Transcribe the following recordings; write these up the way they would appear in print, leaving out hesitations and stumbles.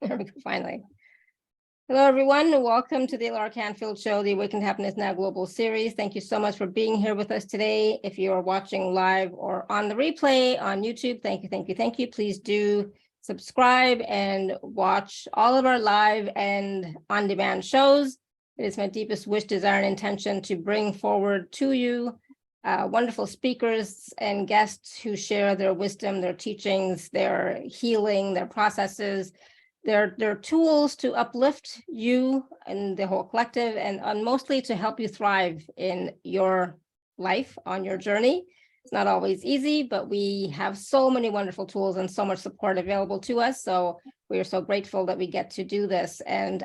There we go, finally. Hello, everyone. Welcome to the Canfield Show, the Awaken to Happiness Now Global Series. Thank you so much for being here with us today. If you are watching live or on the replay on YouTube, thank you. Please do subscribe and watch all of our live and on-demand shows. It is my deepest wish, desire, and intention to bring forward to you wonderful speakers and guests who share their wisdom, their teachings, their healing, their processes, their tools to uplift you and the whole collective, and mostly to help you thrive in your life on your journey. It's not always easy, but we have so many wonderful tools and so much support available to us. So we are so grateful that we get to do this and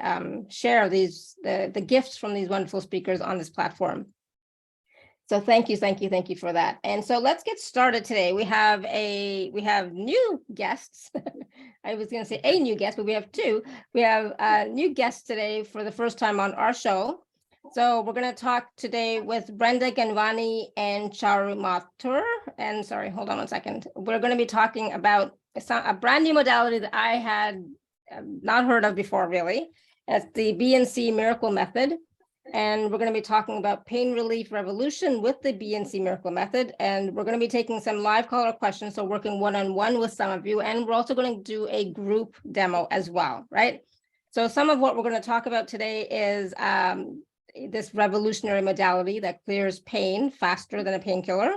share the gifts from these wonderful speakers on this platform. So thank you for that. And so let's get started today. We have new guests. I was going to say a new guest, but we have two. We have new guests today for the first time on our show. So we're going to talk today with Brenda Ganwani and Charu Mathur. And sorry, hold on one second. We're going to be talking about a brand new modality that I had not heard of before, really. It's the B&C Miracle Method. And we're going to be talking about pain relief revolution with the B&C Miracle Method. And we're going to be taking some live caller questions, so working one-on-one with some of you. And we're also going to do a group demo as well, right? So some of what we're going to talk about today is this revolutionary modality that clears pain faster than a painkiller.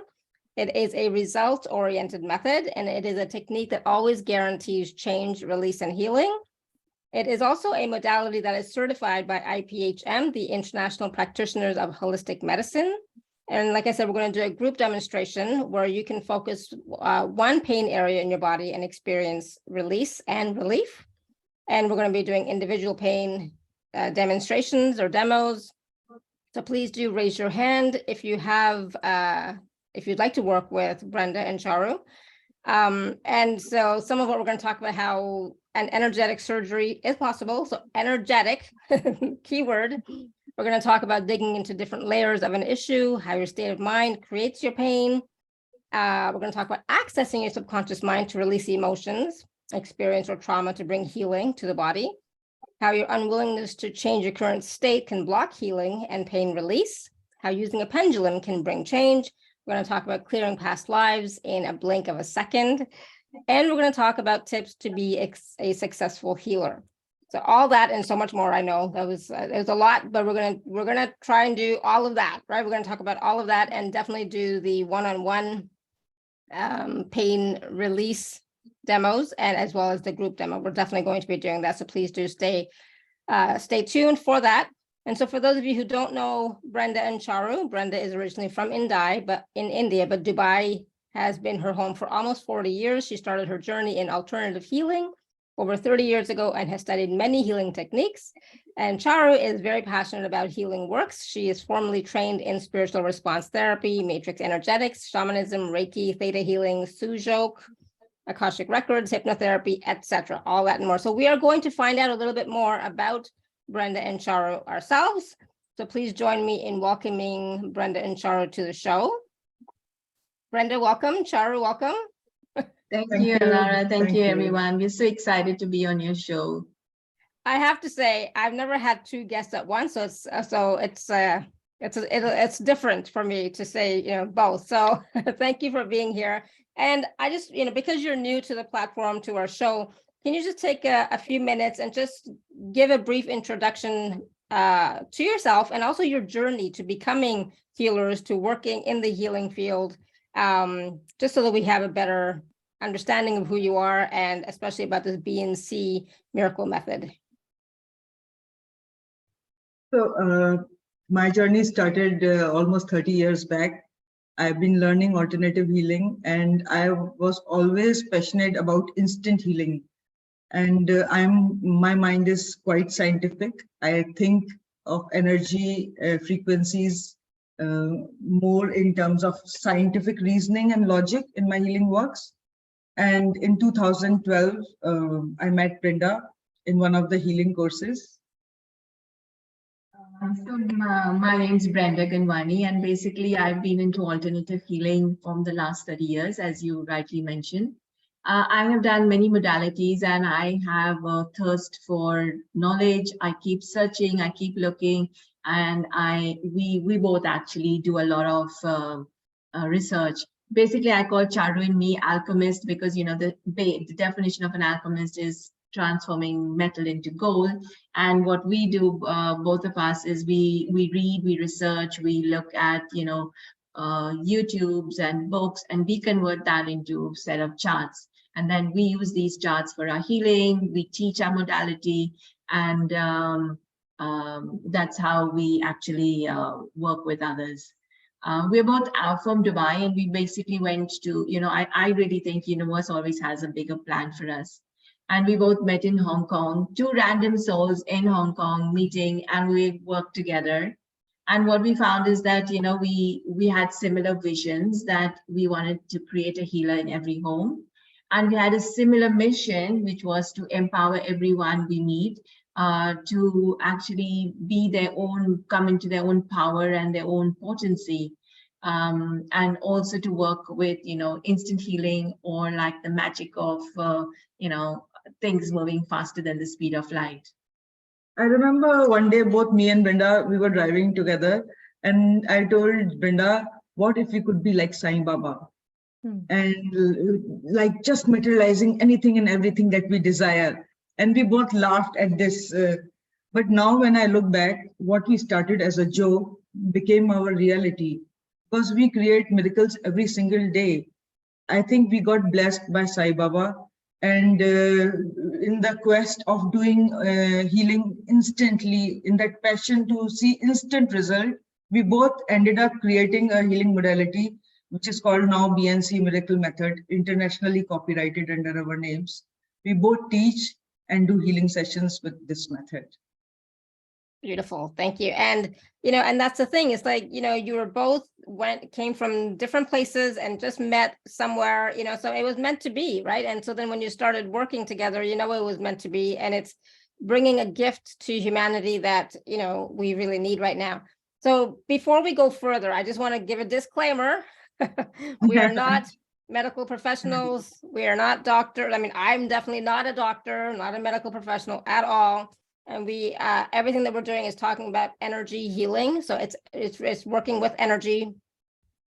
It is a result-oriented method, and it is a technique that always guarantees change, release, and healing. It is also a modality that is certified by IPHM, the International Practitioners of Holistic Medicine. And like I said, we're going to do a group demonstration where you can focus one pain area in your body and experience release and relief. And we're going to be doing individual pain demonstrations or demos. So please do raise your hand if you have, if you'd like to work with Brenda and Charu. And so some of what we're going to talk about, how an energetic surgery is possible. So energetic, keyword. We're going to talk about digging into different layers of an issue, how your state of mind creates your pain. We're going to talk about accessing your subconscious mind to release the emotions, experience, or trauma to bring healing to the body. How your unwillingness to change your current state can block healing and pain release. How using a pendulum can bring change. We're going to talk about clearing past lives in a blink of a second. And we're going to talk about tips to be a successful healer. So all that and so much more. I know that was there's a lot, but we're gonna try and do all of that, right? We're going to talk about all of that and definitely do the one-on-one pain release demos, and as well as the group demo. We're definitely going to be doing that. So please do stay tuned for that. And so for those of you who don't know Brenda and Charu, Brenda is originally from India, but Dubai has been her home for almost 40 years. She started her journey in alternative healing over 30 years ago and has studied many healing techniques. And Charu is very passionate about healing works. She is formally trained in spiritual response therapy, matrix energetics, shamanism, Reiki, theta healing, Suzhok, Akashic records, hypnotherapy, etc. All that and more. So we are going to find out a little bit more about Brenda and Charu ourselves. So please join me in welcoming Brenda and Charu to the show. Brenda, welcome. Charu, welcome. Thank you, Alara. Thank you, everyone. We're so excited to be on your show. I have to say, I've never had two guests at once, so it's different for me to say, both. So thank you for being here. And I just, because you're new to the platform, to our show, can you just take a few minutes and just give a brief introduction to yourself and also your journey to becoming healers, to working in the healing field, just so that we have a better understanding of who you are, and especially about this B&C Miracle Method. So my journey started almost 30 years back. I've been learning alternative healing, and I was always passionate about instant healing. And my mind is quite scientific. I think of energy frequencies more in terms of scientific reasoning and logic in my healing works. And in 2012, I met Brenda in one of the healing courses. So my name is Brenda Ganwani, and basically I've been into alternative healing from the last 30 years, as you rightly mentioned. I have done many modalities, and I have a thirst for knowledge. I keep searching, I keep looking, and we both actually do a lot of research. Basically, I call Charu and me alchemist because, you know, the definition of an alchemist is transforming metal into gold. And what we do, both of us, is we read, we research, we look at, you know, YouTubes and books, and we convert that into a set of charts. And then we use these charts for our healing. We teach our modality, and that's how we actually work with others. We're both from Dubai, and we basically went to, you know, I really think universe always has a bigger plan for us. And we both met in Hong Kong, two random souls in Hong Kong meeting, and we worked together. And what we found is that, you know, we had similar visions, that we wanted to create a healer in every home. And we had a similar mission, which was to empower everyone we meet to actually be their own, come into their own power and their own potency. And also to work with, you know, instant healing, or like the magic of, you know, things moving faster than the speed of light. I remember one day, both me and Brenda, we were driving together, and I told Brenda, what if we could be like Sai Baba? And like just materializing anything and everything that we desire. And we both laughed at this. But now when I look back, what we started as a joke became our reality, because we create miracles every single day. I think we got blessed by Sai Baba, and in the quest of doing healing instantly, in that passion to see instant result, we both ended up creating a healing modality, which is called now B&C Miracle Method, internationally copyrighted under our names. We both teach and do healing sessions with this method. Beautiful. Thank you. And, you know, and that's the thing. It's like, you know, you were both came from different places and just met somewhere, you know, so it was meant to be, right? And so then when you started working together, you know, it was meant to be, and it's bringing a gift to humanity that, you know, we really need right now. So before we go further, I just want to give a disclaimer. We are not medical professionals. We are not doctors. I mean, I'm definitely not a doctor, not a medical professional at all. And we everything that we're doing is talking about energy healing. So it's working with energy,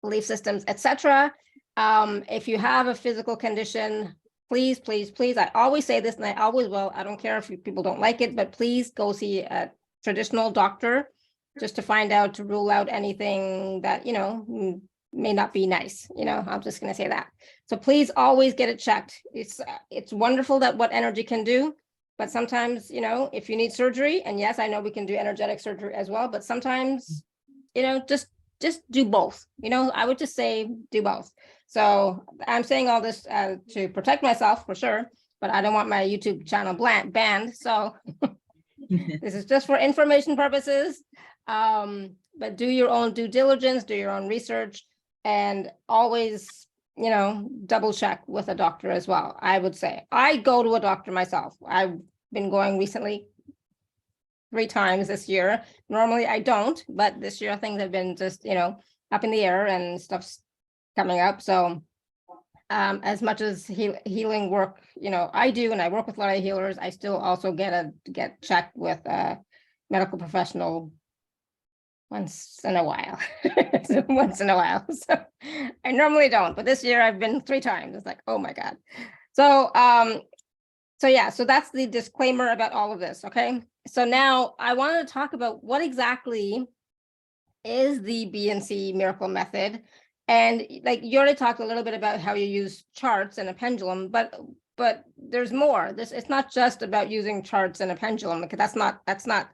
belief systems, etc. If you have a physical condition, please, please, please, I always say this, and I always will. I don't care if people don't like it, but please go see a traditional doctor just to find out, to rule out anything that, you know, may not be nice. You know, I'm just going to say that. So please always get it checked. It's wonderful that what energy can do. But sometimes, you know, if you need surgery, and yes, I know we can do energetic surgery as well, but sometimes, you know, just do both. You know, I would just say do both. So I'm saying all this to protect myself for sure, but I don't want my YouTube channel banned. So this is just for information purposes. But do your own due diligence, do your own research, and always, you know, double check with a doctor as well. I would say I go to a doctor myself. I've been going recently 3 times this year. Normally I don't, but this year things have been just, you know, up in the air and stuff's coming up. So as much as healing work, you know, I do, and I work with a lot of healers, I still also get checked with a medical professional once in a while. Once in a while. So I normally don't, but this year I've been 3 times. It's like, oh my God. So yeah, so that's the disclaimer about all of this. Okay. So now I wanted to talk about what exactly is the B&C Miracle Method. And like you already talked a little bit about how you use charts and a pendulum, but there's more. It's not just about using charts and a pendulum, because that's not,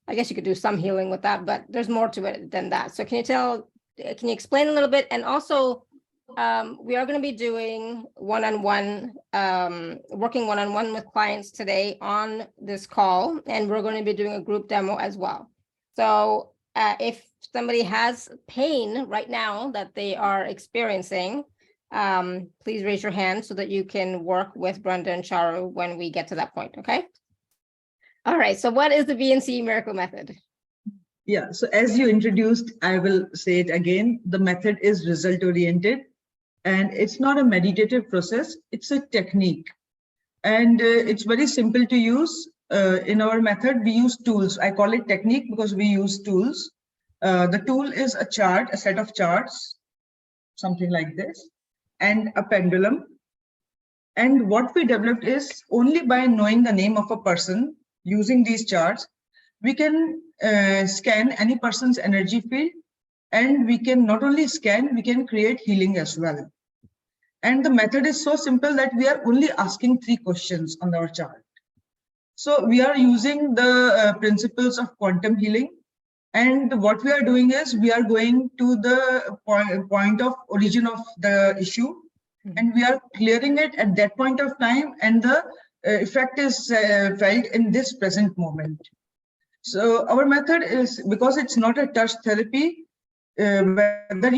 I guess you could do some healing with that, but there's more to it than that. So can you explain a little bit? And also, we are going to be doing one-on-one, working one-on-one with clients today on this call, and we're going to be doing a group demo as well. So if somebody has pain right now that they are experiencing, please raise your hand so that you can work with Brenda and Charu when we get to that point. Okay. All right. So what is the B&C Miracle Method? Yeah. So as you introduced, I will say it again. The method is result oriented. And it's not a meditative process, it's a technique. And it's very simple to use. In our method, we use tools. I call it technique because we use tools. The tool is a chart, a set of charts, something like this, and a pendulum. And what we developed is only by knowing the name of a person, using these charts, we can scan any person's energy field, and we can not only scan, we can create healing as well. And the method is so simple that we are only asking 3 questions on our chart. So we are using the principles of quantum healing. And what we are doing is we are going to the point of origin of the issue, and we are clearing it at that point of time, and the effect is felt in this present moment. So our method is, because it's not a touch therapy, whether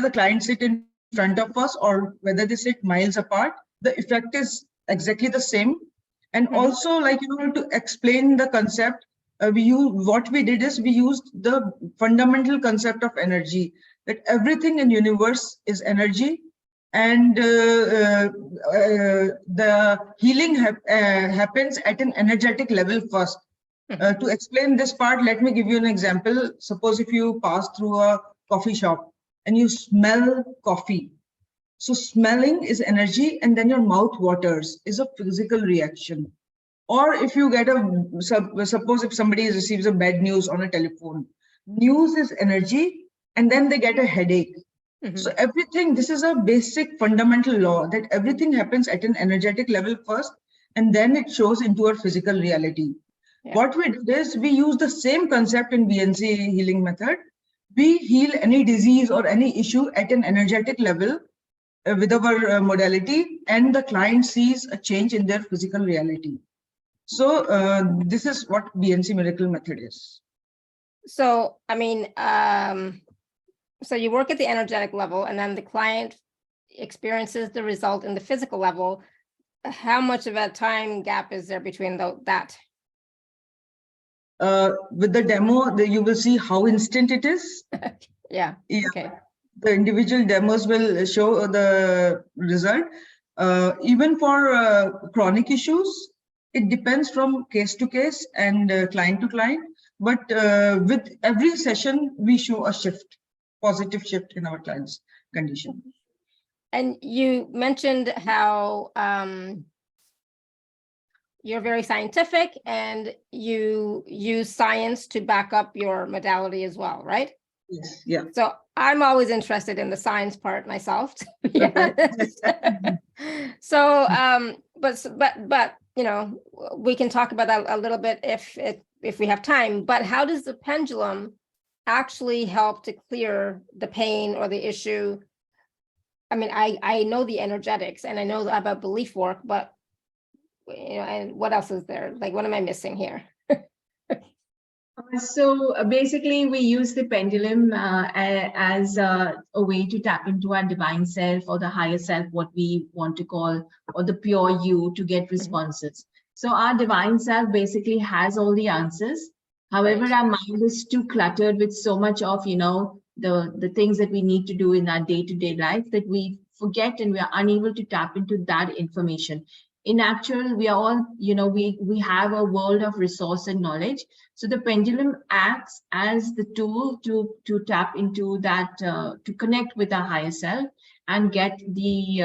the client sit in front of us or whether they sit miles apart, the effect is exactly the same. And also, like, to explain the concept, we used the fundamental concept of energy, that everything in universe is energy, and the healing happens at an energetic level first. To explain this part, let me give you an example. Suppose if you pass through a coffee shop and you smell coffee. So smelling is energy, and then your mouth waters is a physical reaction. Or if you get suppose if somebody receives a bad news on a telephone, news is energy, and then they get a headache. So everything, this is a basic fundamental law, that everything happens at an energetic level first, and then it shows into our physical reality. Yeah. What we did is we use the same concept in B&C healing method. We heal any disease or any issue at an energetic level with our modality, and the client sees a change in their physical reality. So this is what B&C Miracle Method is. So, I mean, so you work at the energetic level, and then the client experiences the result in the physical level. How much of a time gap is there between that? With the demo, you will see how instant it is. Yeah. Okay. The individual demos will show the result. Even for chronic issues, it depends from case to case and client to client. But with every session, we show a shift, positive shift in our client's condition. And you mentioned how you're very scientific, and you use science to back up your modality as well, right? Yes. Yeah. So I'm always interested in the science part myself. Yeah. So, but we can talk about that a little bit if we have time. But how does the pendulum actually help to clear the pain or the issue? I mean, I know the energetics and I know about belief work, but and what else is there? Like, what am I missing here? So basically, we use the pendulum as a way to tap into our divine self, or the higher self, what we want to call, or the pure you, to get responses. So our divine self basically has all the answers. However, our mind is too cluttered with so much of, the things that we need to do in our day-to-day life, that we forget and we are unable to tap into that information. In actual, we are all, we have a world of resource and knowledge. So the pendulum acts as the tool to tap into that, to connect with our higher self and get the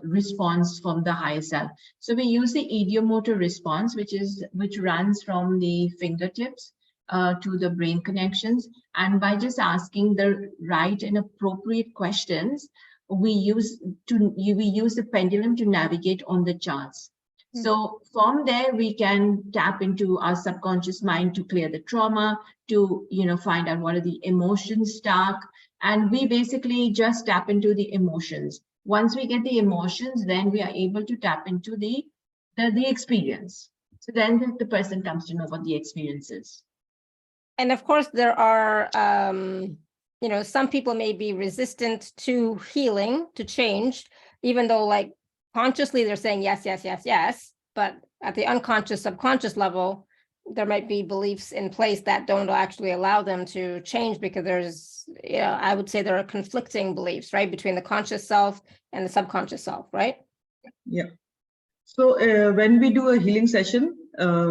response from the higher self. So we use the idiomotor response, which runs from the fingertips to the brain connections. And by just asking the right and appropriate questions, we use the pendulum to navigate on the charts. So from there, we can tap into our subconscious mind to clear the trauma, to find out what are the emotions stuck, and we basically just tap into the emotions. Once we get the emotions, then we are able to tap into the experience. So then the person comes to know what the experience is. And of course, there are some people may be resistant to healing, to change, even though like consciously they're saying yes, yes, yes, yes, but at the unconscious, subconscious level, there might be beliefs in place that don't actually allow them to change, because there's, I would say there are conflicting beliefs, right, between the conscious self and the subconscious self, right? Yeah. So when we do a healing session,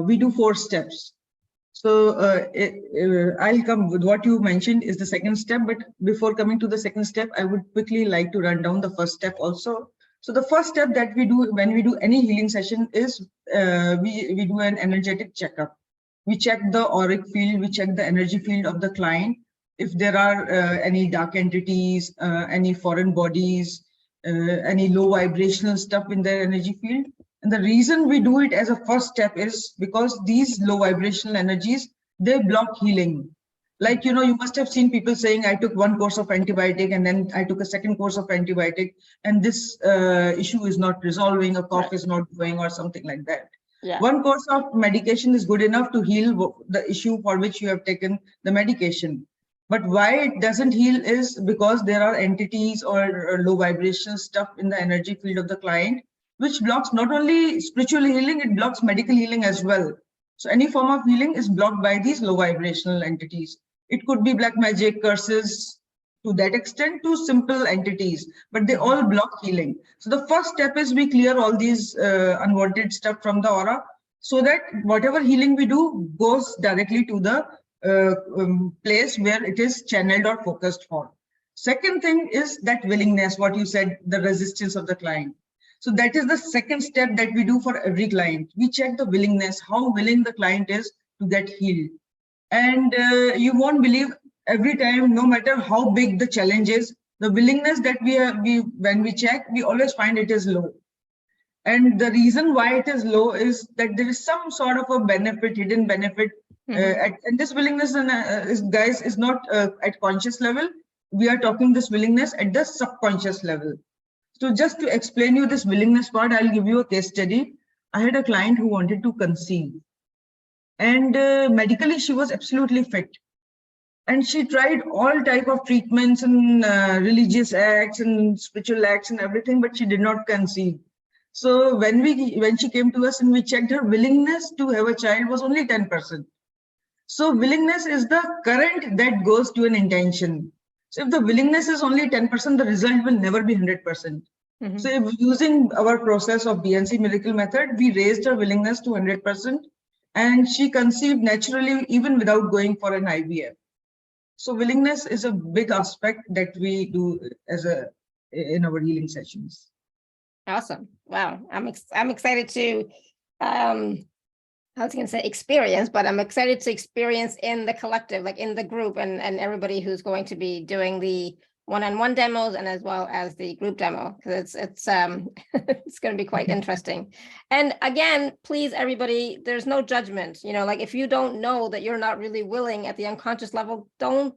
we do 4 steps. So I'll come with what you mentioned is the second step, but before coming to the second step, I would quickly like to run down the first step also. So the first step that we do when we do any healing session is we do an energetic checkup. We check the auric field, we check the energy field of the client. If there are any dark entities, any foreign bodies, any low vibrational stuff in their energy field. And the reason we do it as a first step is because these low vibrational energies, they block healing. Like, you must have seen people saying, I took 1 course of antibiotic and then I took a 2nd course of antibiotic, and this issue is not resolving, a cough is not going, or something like that. Yeah. 1 course of medication is good enough to heal the issue for which you have taken the medication. But why it doesn't heal is because there are entities or low vibrational stuff in the energy field of the client, which blocks not only spiritual healing, it blocks medical healing as well. So any form of healing is blocked by these low vibrational entities. It could be black magic, curses, to that extent, to simple entities, but they all block healing. So the first step is we clear all these unwanted stuff from the aura, so that whatever healing we do goes directly to the place where it is channeled or focused for. Second thing is that willingness, what you said, the resistance of the client. So that is the second step that we do for every client. We check the willingness, how willing the client is to get healed. And you won't believe, every time, no matter how big the challenge is, the willingness that when we check, we always find it is low. And the reason why it is low is that there is some sort of a benefit, hidden benefit. And this willingness, is not at conscious level. We are talking this willingness at the subconscious level. So just to explain you this willingness part, I'll give you a case study. I had a client who wanted to conceive. And medically, she was absolutely fit. And she tried all type of treatments and religious acts and spiritual acts and everything, but she did not conceive. So when she came to us and we checked, her willingness to have a child was only 10%. So willingness is the current that goes to an intention. So if the willingness is only 10%, the result will never be 100%. So if using our process of B&C Miracle Method, we raised her willingness to 100%, and she conceived naturally even without going for an IVF. So willingness is a big aspect that we do in our healing sessions. Awesome. Wow. I'm excited to, I was going to say experience, but I'm excited to experience in the collective, like in the group, and everybody who's going to be doing the one-on-one demos and as well as the group demo, because it's it's going to be quite interesting. And again, please, everybody, there's no judgment. Like if you don't know that you're not really willing at the unconscious level,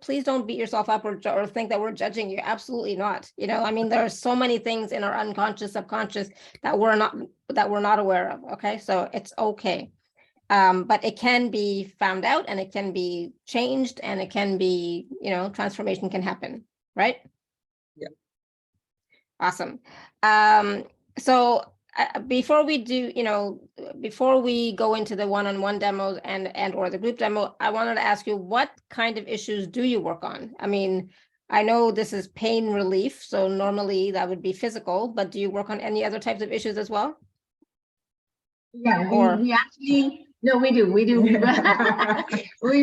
please don't beat yourself up or think that we're judging you. Absolutely not. I mean, there are so many things in our unconscious, subconscious that we're not aware of. Okay, so it's okay. But it can be found out, and it can be changed, and it can be, transformation can happen, right? Yeah. Awesome. So before we do, before we go into the one-on-one demos and or the group demo, I wanted to ask you, what kind of issues do you work on? I mean, I know this is pain relief, so normally that would be physical, but do you work on any other types of issues as well? Yeah, we actually, no, we do. We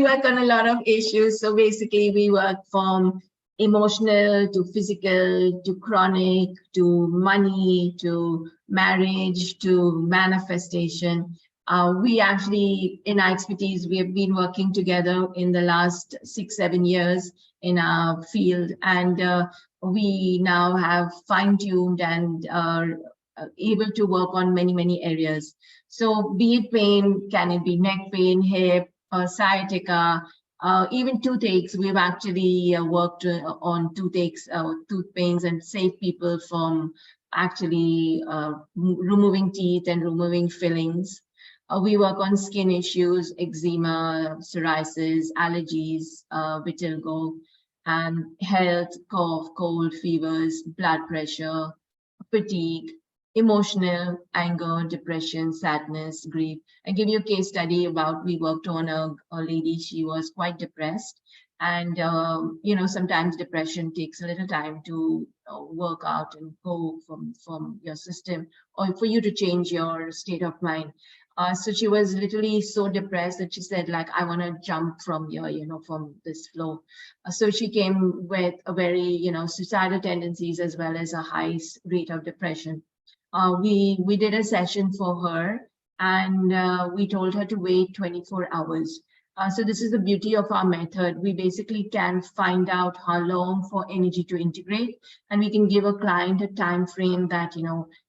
work on a lot of issues. So basically we work from emotional to physical to chronic to money to marriage to manifestation. We actually, in our expertise, we have been working together in the last 6-7 years in our field, and we now have fine-tuned and are able to work on many areas. So be it pain, can it be neck pain, hip, sciatica, even toothaches. We've actually worked on toothaches, tooth pains, and saved people from actually removing teeth and removing fillings. We work on skin issues, eczema, psoriasis, allergies, vitiligo, and health, cough, cold, fevers, blood pressure, fatigue, emotional, anger, depression, sadness, grief. I give you a case study about, we worked on a lady, she was quite depressed. And, sometimes depression takes a little time to work out and go from your system, or for you to change your state of mind. So she was literally so depressed that she said, like, I want to jump from here, from this floor. So she came with a very, suicidal tendencies as well as a high rate of depression. We did a session for her, and we told her to wait 24 hours. So this is the beauty of our method. We basically can find out how long for energy to integrate, and we can give a client a time frame that,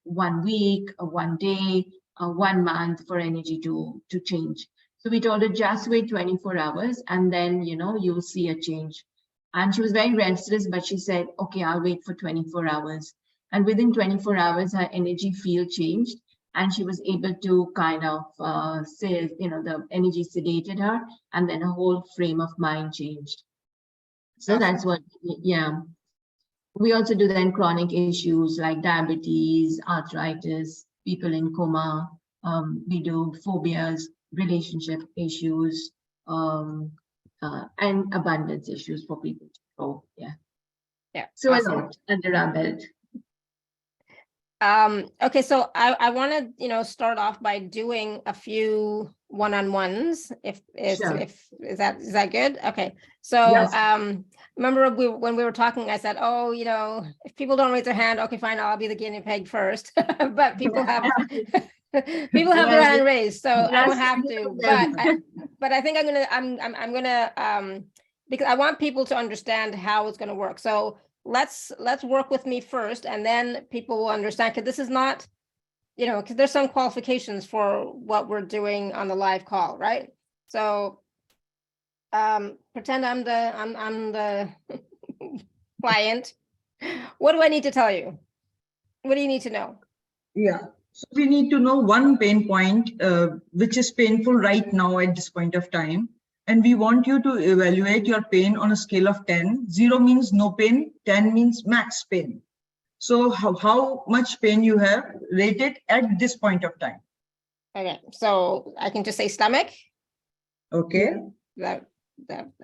1 week, 1 day, 1 month for energy to change. So we told her just wait 24 hours and then, you'll see a change. And she was very restless, but she said, okay, I'll wait for 24 hours. And within 24 hours, her energy field changed, and she was able to kind of say, the energy sedated her, and then her whole frame of mind changed. So that's what, yeah. We also do then chronic issues like diabetes, arthritis, people in coma. We do phobias, relationship issues, and abundance issues for people. Oh, yeah. Yeah. So Awesome. a lot under our belt. Okay, so I want to, start off by doing a few one-on-ones. If is that good? Okay. So Yes. remember when we were talking, I said, oh, if people don't raise their hand, okay, fine, I'll be the guinea pig first. But people have people have their hand raised, so I don't have to. But I think I'm gonna because I want people to understand how it's gonna work. So let's work with me first, and then people will understand, because this is not, because there's some qualifications for what we're doing on the live call, right? So pretend I'm the client. What do I need to tell you? What do you need to know? Yeah. So we need to know one pain point, which is painful right now at this point of time. And we want you to evaluate your pain on a scale of 10. 0 means no pain, 10 means max pain. So how much pain you have rated at this point of time? Okay, so I can just say stomach. Okay. That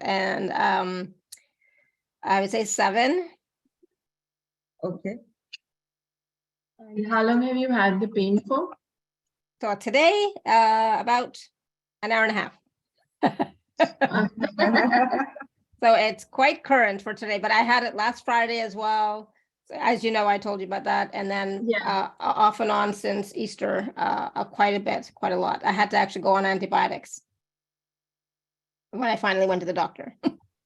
and I would say 7. Okay. And how long have you had the pain for? So today, about an hour and a half. So it's quite current for today, but I had it last Friday as well. So as you know, I told you about that. And then off and on since Easter, quite a lot. I had to actually go on antibiotics when I finally went to the doctor.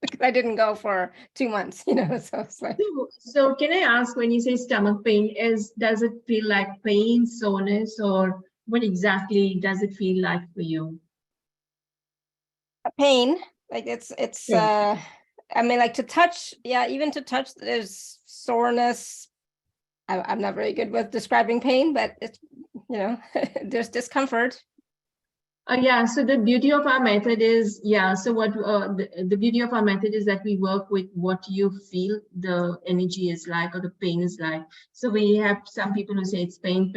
Because I didn't go for 2 months, so it's like. So can I ask, when you say stomach pain, does it feel like pain, soreness, or what exactly does it feel like for you? A pain, like it's I mean, like to touch, even to touch, there's soreness. I'm not very good with describing pain, but it's, there's discomfort. So the beauty of our method is, so what the beauty of our method is that we work with what you feel the energy is like, or the pain is like. So we have some people who say it's pain,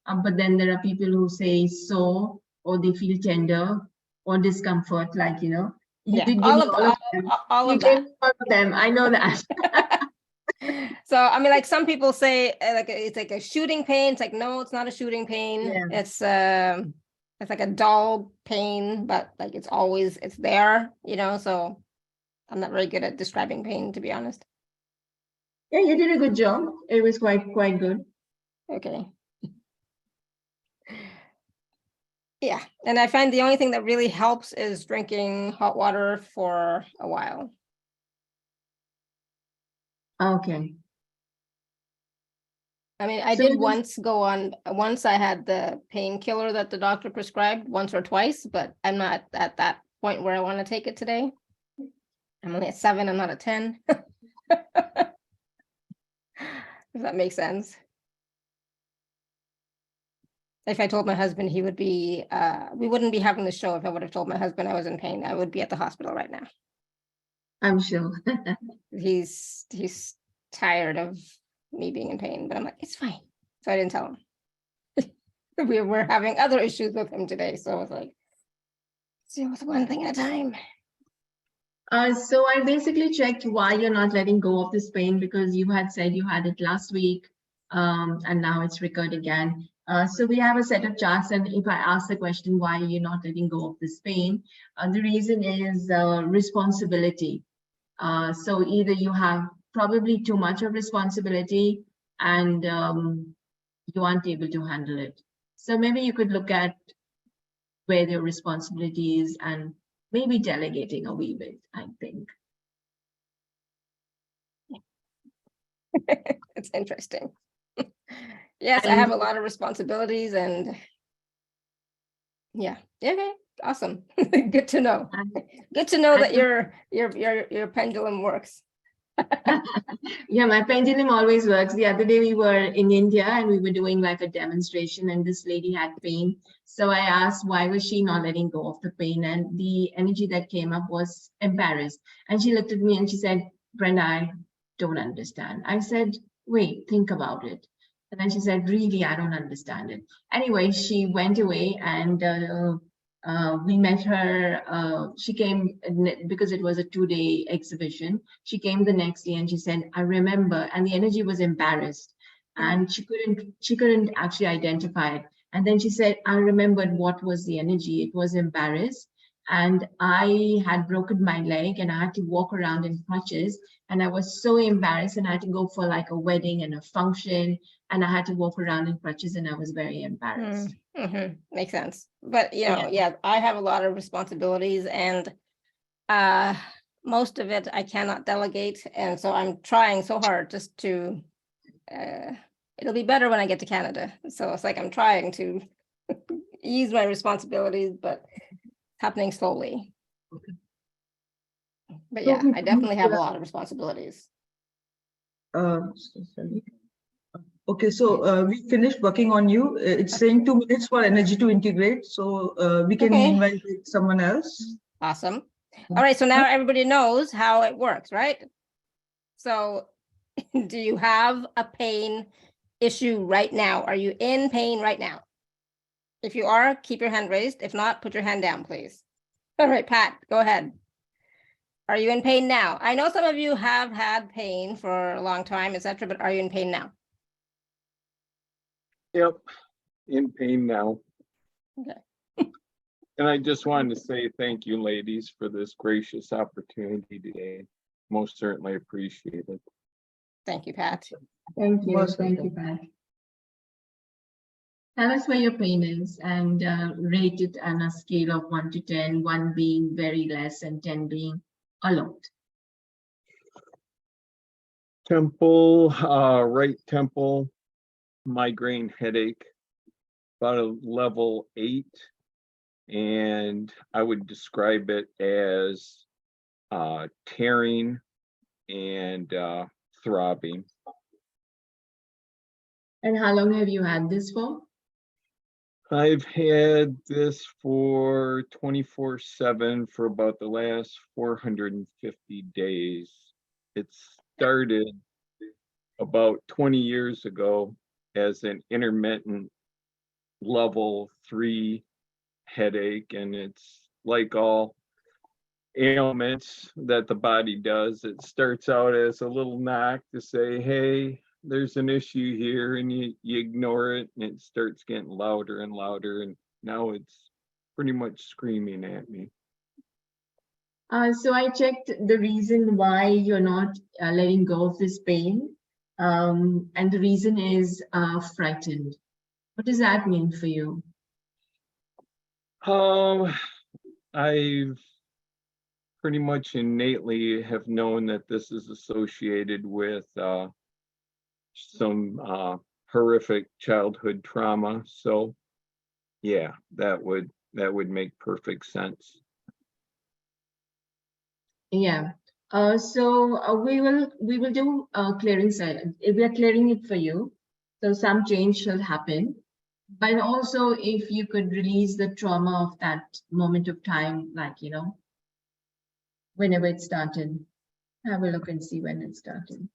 but then there are people who say sore, or they feel tender, or discomfort, like, you did all of them. I know that. So I mean, like some people say like it's like a shooting pain. It's like, no, it's not a shooting pain. Yeah. It's like a dull pain, but like it's there, so I'm not very good at describing pain, to be honest. Yeah, you did a good job. It was quite good. Okay. Yeah, and I find the only thing that really helps is drinking hot water for a while. Okay. I mean, I did once I had the painkiller that the doctor prescribed once or twice, but I'm not at that point where I want to take it today. I'm only at 7, I'm not at 10. If that makes sense. If I told my husband, he would be, we wouldn't be having the show if I would have told my husband I was in pain. I would be at the hospital right now. I'm sure. He's tired of me being in pain, but I'm like, it's fine. So I didn't tell him. we were having other issues with him today. So I was like, let's deal with one thing at a time. So I basically checked why you're not letting go of this pain, because you had said you had it last week, and now it's recurred again. So we have a set of charts, and if I ask the question, why are you not letting go of this pain? The reason is responsibility. So either you have probably too much of responsibility and you aren't able to handle it. So maybe you could look at where your responsibility is and maybe delegating a wee bit, I think. It's interesting. Yes, I have a lot of responsibilities and yeah. Okay, awesome. Good to know. Good to know that your pendulum works. Yeah, my pendulum always works. The other day we were in India and we were doing like a demonstration, and this lady had pain. So I asked why was she not letting go of the pain, and the energy that came up was embarrassed. And she looked at me and she said, Brenda, I don't understand. I said, wait, think about it. And then she said, really, I don't understand it. Anyway, she went away and we met her. She came because it was a 2-day exhibition. She came the next day and she said, I remember, and the energy was embarrassed and she couldn't actually identify it. And then she said, I remembered what was the energy. It was embarrassed. And I had broken my leg and I had to walk around in crutches. And I was so embarrassed, and I had to go for like a wedding and a function, and I had to walk around in crutches, and I was very embarrassed. Makes sense. But yeah, I have a lot of responsibilities, and most of it I cannot delegate. And so I'm trying so hard just to, it'll be better when I get to Canada. So it's like I'm trying to ease my responsibilities, but it's happening slowly. Okay. But yeah, I definitely have a lot of responsibilities. Okay, so we finished working on you. It's saying 2 minutes for energy to integrate. So we can invite someone else. Awesome. All right, so now everybody knows how it works, right? So do you have a pain issue right now? Are you in pain right now? If you are, keep your hand raised. If not, put your hand down, please. All right, Pat, go ahead. Are you in pain now? I know some of you have had pain for a long time, etc., but are you in pain now? Yep, in pain now. Okay. And I just wanted to say thank you, ladies, for this gracious opportunity today. Most certainly appreciate it. Thank you, Pat. Thank you. Thank you, Pat. Tell us where your pain is and rate it on a scale of 1 to 10, 1 being very less and 10 being a lot. Temple, right temple, migraine headache, about a level 8. And I would describe it as tearing and throbbing. And how long have you had this for? I've had this for 24/7 for about the last 450 days. It started about 20 years ago as an intermittent level 3 headache, and it's like all ailments that the body does. It starts out as a little knock to say, hey, there's an issue here, and you ignore it, and it starts getting louder and louder, and now it's pretty much screaming at me. So I checked the reason why you're not letting go of this pain, and the reason is frightened. What does that mean for you? I've pretty much innately have known that this is associated with some horrific childhood trauma. So yeah, that would make perfect sense. Yeah. So we will do clearing side. We are clearing it for you. So some change shall happen. But also if you could release the trauma of that moment of time, like, whenever it started. Have a look and see when it started.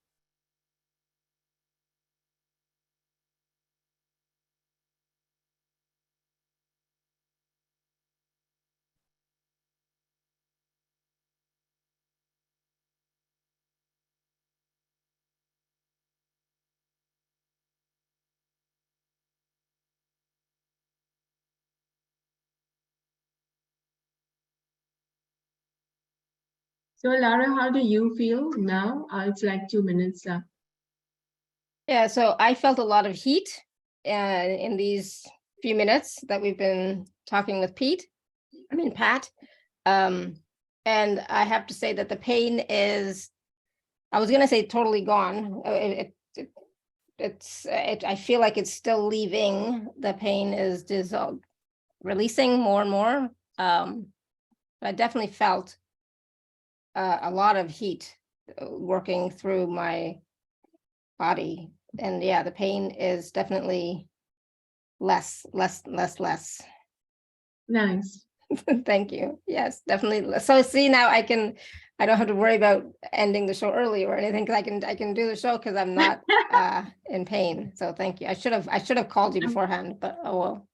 So Lara, how do you feel now? It's like 2 minutes left. Yeah, so I felt a lot of heat in these few minutes that we've been talking with Pat. And I have to say that the pain is, I was going to say totally gone. I feel like it's still leaving. The pain is dissolved, releasing more and more. I definitely felt a lot of heat working through my body. And yeah, the pain is definitely less. Nice. Thank you. Yes, definitely. So see, now I don't have to worry about ending the show early or anything, because I can do the show because I'm not in pain. So thank you. I should have called you beforehand, but oh well.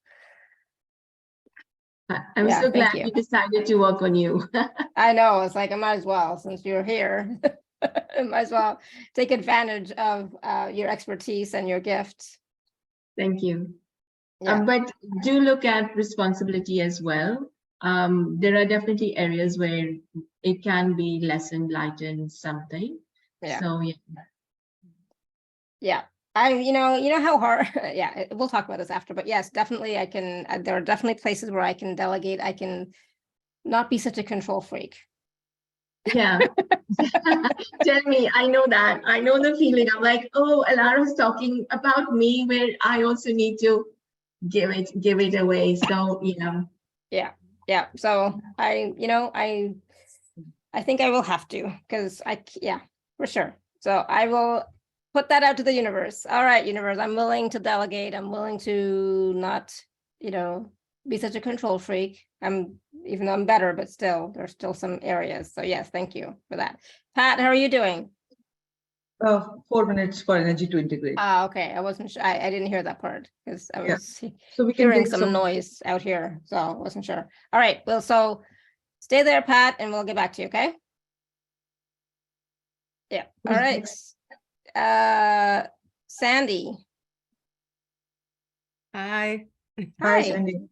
I'm Yeah, so thank glad you. we decided to work on you. I know, it's like I might as well, since you're here. I might as well take advantage of your expertise and your gifts. Thank you. Yeah. But do look at responsibility as well. There are definitely areas where it can be lessened, lightened, something. Yeah. So yeah. Yeah. You know how hard, yeah, we'll talk about this after, but yes, definitely I can, there are definitely places where I can delegate. I can not be such a control freak. Yeah. Tell me, I know that. I know the feeling. I'm like, oh, Alara's talking about me, where I also need to give it away. So yeah. Yeah. So I think I will have to, because yeah, for sure. So I will put that out to the universe. All right, universe, I'm willing to delegate. I'm willing to not, be such a control freak. Even though I'm better, but still, there's still some areas. So yes, thank you for that. Pat, how are you doing? 4 minutes for energy to integrate. Okay. I wasn't sure. I didn't hear that part because I was So we can hearing take some noise out here. So I wasn't sure. All right. Well, so stay there, Pat, and we'll get back to you. Okay. Yeah. All right. Sandy. Hi. Hi, Sandy.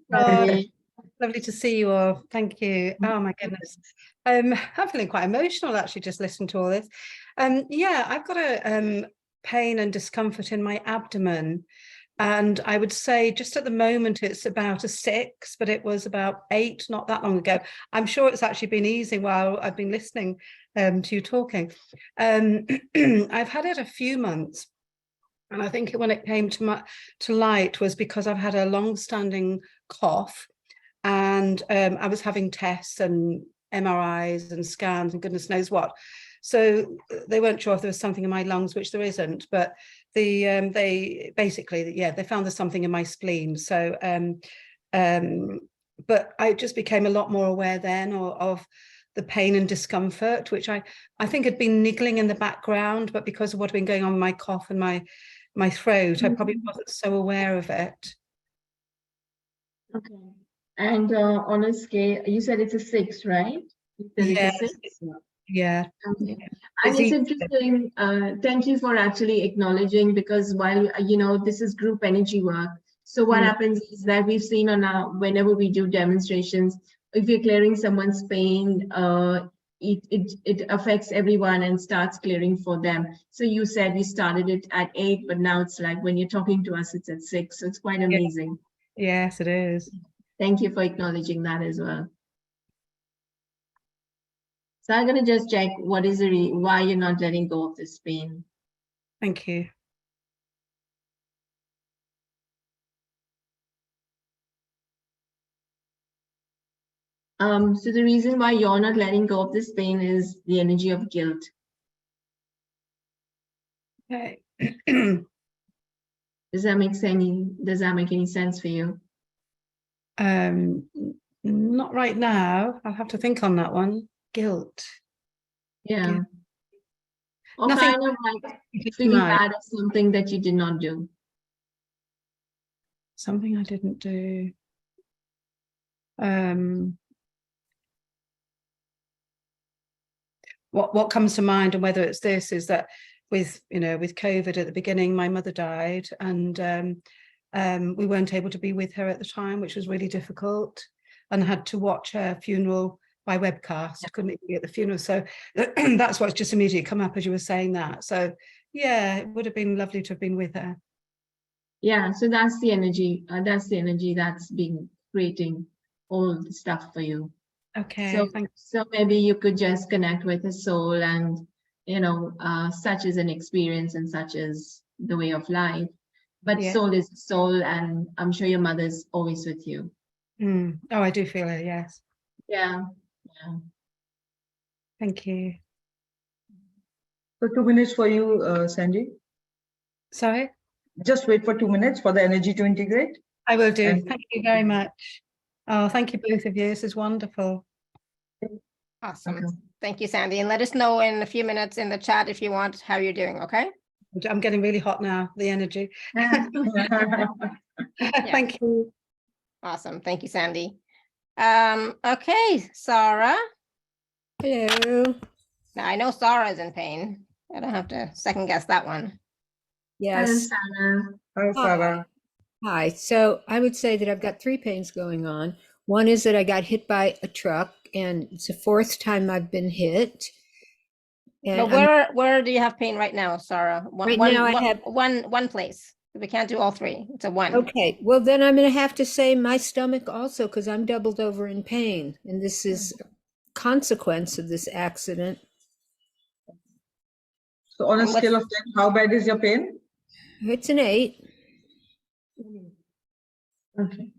Lovely to see you all. Thank you. Oh my goodness. I'm feeling quite emotional actually just listening to all this. Yeah, I've got a pain and discomfort in my abdomen. And I would say just at the moment it's about a 6, but it was about 8 not that long ago. I'm sure it's actually been easing while I've been listening to you talking. I've had it a few months. And I think when it came to light was because I've had a long-standing cough, and I was having tests and MRIs and scans and goodness knows what. So they weren't sure if there was something in my lungs, which there isn't. But they basically, yeah, they found there's something in my spleen. So, but I just became a lot more aware then of the pain and discomfort, which I think had been niggling in the background, but because of what had been going on with my cough and my throat, I probably wasn't so aware of it. Okay. And on a scale, you said it's a 6, right? Yeah. It's a 6? Yeah. Okay. And it's interesting. Thank you for actually acknowledging, because while, this is group energy work. So what happens is that we've seen whenever we do demonstrations, if you're clearing someone's pain, it affects everyone and starts clearing for them. So you said we started it at 8, but now it's like when you're talking to us, it's at 6. So it's quite amazing. Yes, it is. Thank you for acknowledging that as well. So I'm going to just check what is why you're not letting go of this pain. Thank you. So the reason why you're not letting go of this pain is the energy of guilt. Okay. Does that make any sense for you? Not right now. I'll have to think on that one. Guilt. Yeah. Guilt. Or Nothing kind of like feeling bad of something that you did not do. Something I didn't do. What comes to mind, and whether it's this, is that with COVID at the beginning, my mother died, and we weren't able to be with her at the time, which was really difficult, and had to watch her funeral by webcast. Couldn't even be at the funeral. So that's what's just immediately come up as you were saying that. So yeah, it would have been lovely to have been with her. Yeah, so that's the energy. That's the energy that's been creating all the stuff for you. Okay, So, thank so maybe you could just connect with the soul, and such is an experience and such is the way of life. But Yeah. soul is soul, and I'm sure your mother's always with you. you. Oh, I do feel it, yes. Yeah, yeah. Thank you. So 2 minutes for you, Sandy. Sorry? Just wait for 2 minutes for the energy to integrate. I will do. And- Thank you very much. Oh, thank you both of you. This is wonderful. Awesome. Okay. Thank you, Sandy. And let us know in a few minutes in the chat if you want how you're doing, okay? I'm getting really hot now, the energy. Thank you. Awesome. Thank you, Sandy. Okay, Sarah. Hello. Now I know Sarah is in pain. I don't have to second guess that one. Hello, Yes. Sarah. Hi, Sarah. Hi. So I would say that I've got 3 pains going on. One is that I got hit by a truck, and it's the 4th time I've been hit. And But where do you have pain right now, Sarah? Right now I have- one place. We can't do all 3. It's a 1. okay. Well, then I'm going to have to say my stomach also, because I'm doubled over in pain, and this is a consequence of this accident. So on a And what's- scale of 10, how bad is your pain? It's an 8. Okay.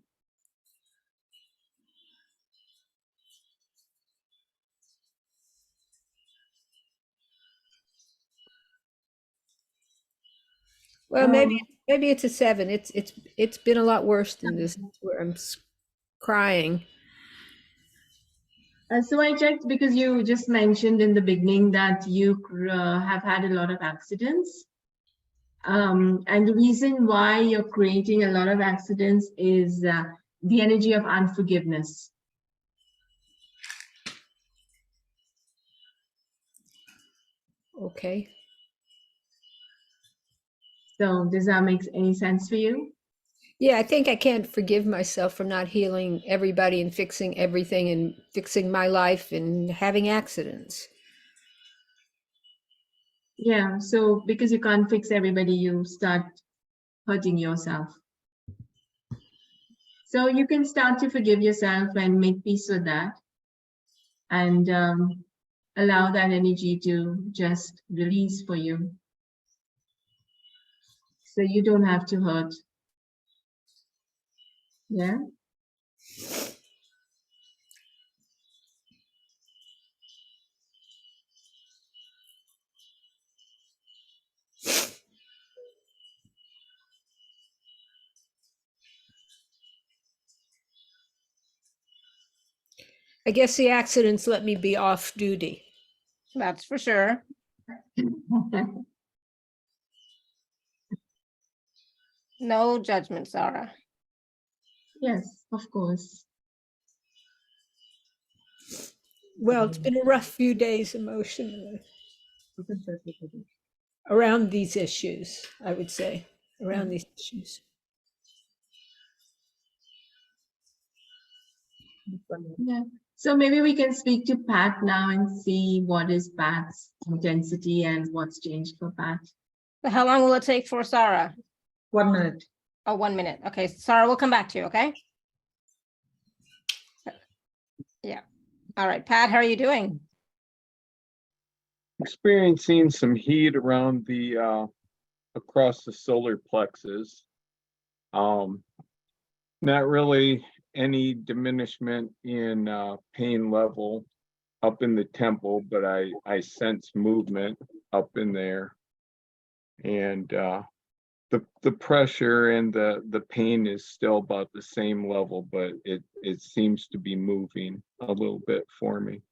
Well, maybe it's a 7. It's been a lot worse than this, where I'm crying. So I checked because you just mentioned in the beginning that you have had a lot of accidents. And the reason why you're creating a lot of accidents is the energy of unforgiveness. Okay. So does that make any sense for you? Yeah, I think I can't forgive myself for not healing everybody and fixing everything and fixing my life and having accidents. Yeah, so because you can't fix everybody, you start hurting yourself. So you can start to forgive yourself and make peace with that, and allow that energy to just release for you. So you don't have to hurt. Yeah. I guess the accidents let me be off duty. That's for sure. No judgment, Sarah. Yes, of course. Well, it's been a rough few days emotionally around these issues, I would say, around these issues. Yeah. So maybe we can speak to Pat now and see what is Pat's intensity and what's changed for Pat. So how long will it take for Sarah? 1 minute. Oh, 1 minute. Okay, Sarah, we'll come back to you, okay? Yeah. All right, Pat, how are you doing? Experiencing some heat around the across the solar plexus. Not really any diminishment in pain level up in the temple, but I sense movement up in there, and the pressure and the pain is still about the same level, but it seems to be moving a little bit for me.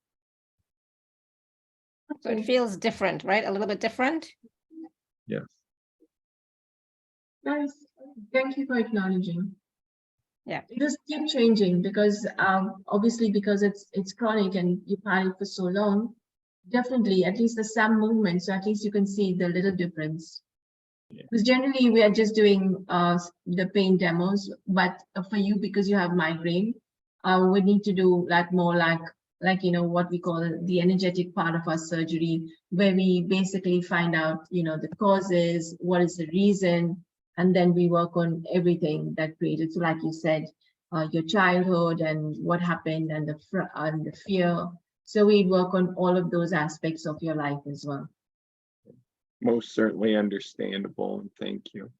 So it feels different, right? A little bit different. Yes. Nice. Thank you for acknowledging. Yeah. Just keep changing, because obviously because it's chronic and you've had it for so long. Definitely, at least there's some movement, so at least you can see the little difference. Because generally we are just doing the pain demos, but for you, because you have migraine, we need to do that more like like, what we call the energetic part of our surgery, where we basically find out, the causes, what is the reason, and then we work on everything that created. So like you said, your childhood and what happened and the fear. So we work on all of those aspects of your life as well. Most certainly understandable, and thank you.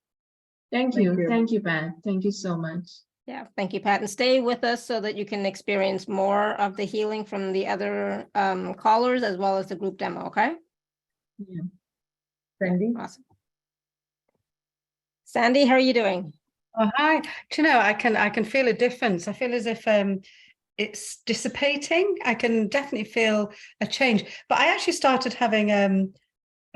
Thank you. Thank you, Pat. Thank you so much. Yeah, thank you, Pat. And stay with us so that you can experience more of the healing from the other callers as well as the group demo, okay? Yeah. Sandy? Awesome. Sandy, how are you doing? Oh, hi. Do you know, I can feel a difference. I feel as if it's dissipating. I can definitely feel a change. But I actually started having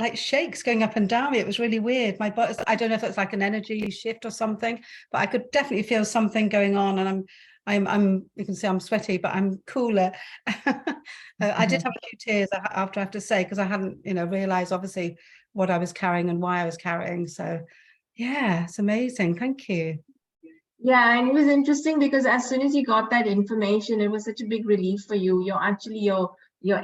like shakes going up and down. It was really weird. My butt, I don't know if it's like an energy shift or something, but I could definitely feel something going on. And I'm you can see I'm sweaty, but I'm cooler. I did have a few tears after, I have to say, because I hadn't, realized obviously what I was carrying and why I was carrying. So yeah, it's amazing. Thank you. Yeah, and it was interesting because as soon as you got that information, it was such a big relief for you. Your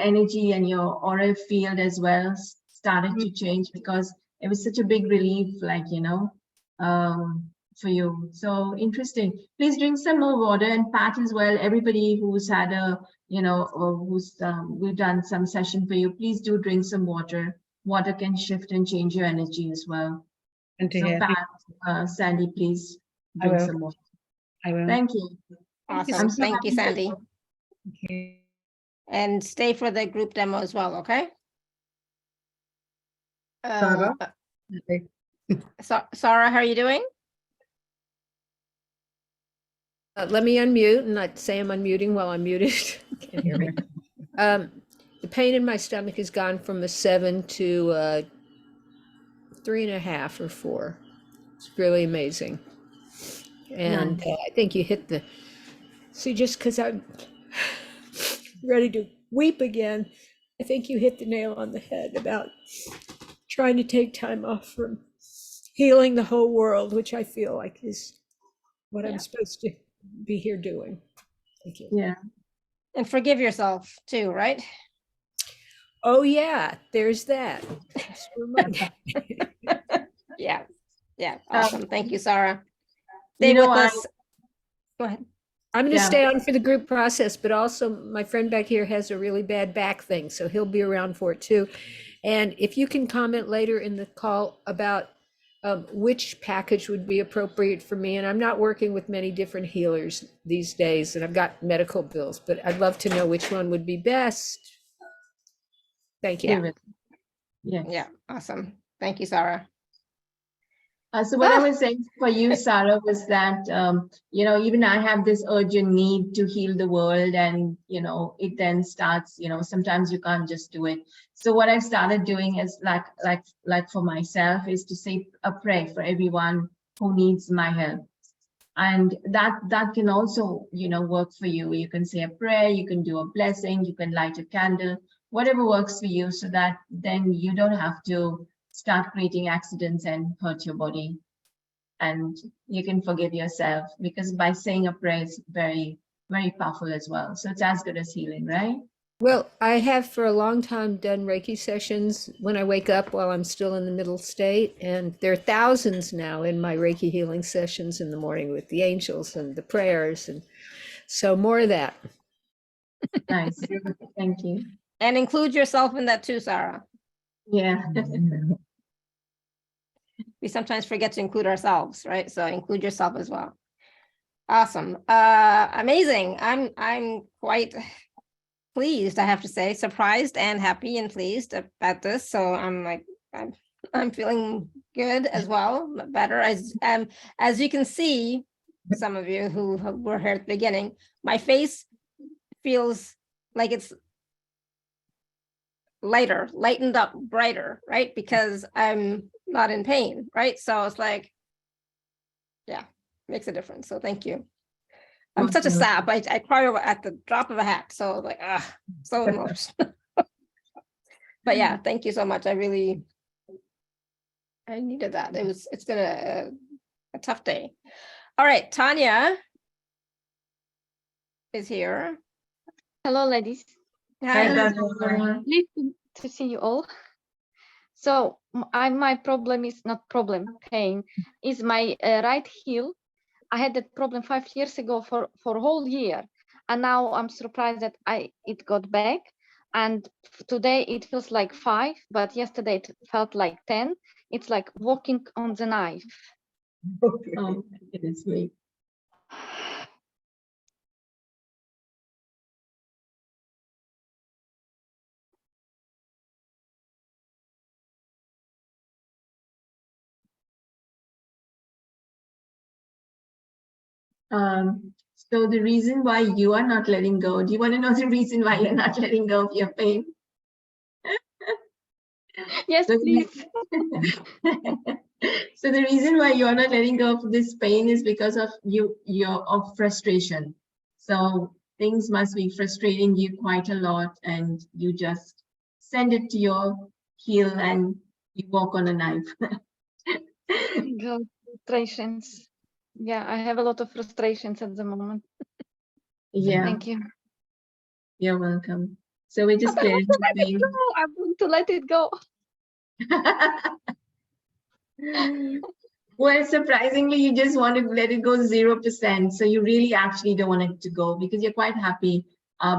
energy and your aura field as well started to change, because it was such a big relief, like, for you. So interesting. Please drink some more water, and Pat as well. Everybody who's had we've done some session for you, please do drink some water. Water can shift and change your energy as well. And to So hear. Pat, Sandy, please I drink will. some water. I will. Thank you. Awesome. so Thank you, happy for Sandy. you. Thank you. And stay for the group demo as well, okay? Sarah? Sarah, how are you doing? Let me unmute and not say I'm unmuting while I'm muted. Can't hear me. The pain in my stomach has gone from a 7 to 3.5 or 4. It's really amazing. And I think you hit just because I'm ready to weep again, I think you hit the nail on the head about trying to take time off from healing the whole world, which I feel like is what I'm supposed to be here doing. Thank you. Yeah. And forgive yourself too, right? Oh yeah, there's that. Yeah. Awesome. Thank you, Sarah. Stay You know, with us. Go ahead. I'm going to Yeah. stay on for the group process, but also my friend back here has a really bad back thing, so he'll be around for it too. And if you can comment later in the call about which package would be appropriate for me. And I'm not working with many different healers these days, and I've got medical bills, but I'd love to know which one would be best. Thank you. David. Yes. Yeah, awesome. Thank you, Sarah. So what I was saying for you, Sarah, was that, even I have this urgent need to heal the world, and, it then starts, sometimes you can't just do it. So what I've started doing is like for myself is to say a prayer for everyone who needs my help. And that can also, work for you. You can say a prayer, you can do a blessing, you can light a candle, whatever works for you, so that then you don't have to start creating accidents and hurt your body. And you can forgive yourself, because by saying a prayer is very, very powerful as well. So it's as good as healing, right? Well, I have for a long time done Reiki sessions when I wake up while I'm still in the middle state. And there are thousands now in my Reiki healing sessions in the morning with the angels and the prayers. And so more of that. Nice. Thank you. And include yourself in that too, Sarah. Yeah. We sometimes forget to include ourselves, right? So include yourself as well. Awesome. Amazing. I'm quite pleased, I have to say, surprised and happy and pleased about this. So I'm feeling good as well, better. As you can see, some of you who were here at the beginning, my face feels like it's lighter, lightened up, brighter, right? Because I'm not in pain, right? So it's like, yeah, makes a difference. So thank you. I'm such a sap. I cry at the drop of a hat. So like, so emotional. But yeah, thank you so much. I needed that. It's been a tough day. All right, Tanya is here. Hello, ladies. Hi, Hi. Tanya. Pleased to see you all. So my problem is not problem, pain, is my right heel. I had that problem 5 years ago for a whole year. And now I'm surprised that it got back. And today it feels like 5, but yesterday it felt like 10. It's like walking on the knife. Okay. Oh, it is me. So the reason why you are not letting go, do you want to know the reason why you're not letting go of your pain? Yes, So please. so the reason why you're not letting go of this pain is because of your frustration. So things must be frustrating you quite a lot, and you just send it to your heel and you walk on a knife. Girl, frustrations. Yeah, I have a lot of frustrations at the moment. Yeah, Thank you. you're welcome. So we're just But I want to let it clarifying. go. I want to let it go. Well, surprisingly, you just want to let it go 0%. So you really actually don't want it to go because you're quite happy.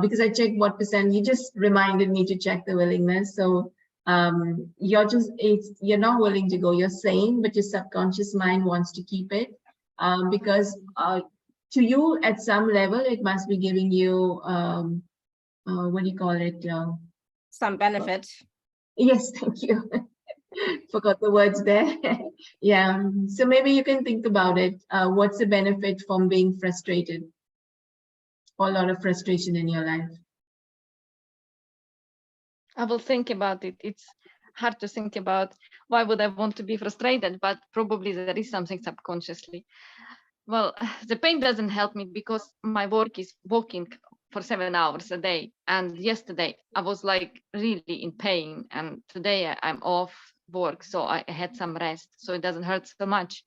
Because I checked what percent, you just reminded me to check the willingness. So you're not willing to go. You're sane, but your subconscious mind wants to keep it. Because to you, at some level, it must be giving you what do you call it? Some benefit. Yes, thank you. Forgot the words there. Yeah, so maybe you can think about it. What's the benefit from being frustrated? Or a lot of frustration in your life. I will think about it. It's hard to think about why would I want to be frustrated, but probably there is something subconsciously. Well, the pain doesn't help me because my work is walking for 7 hours a day. And yesterday I was like really in pain. And today I'm off work, so I had some rest, so it doesn't hurt so much.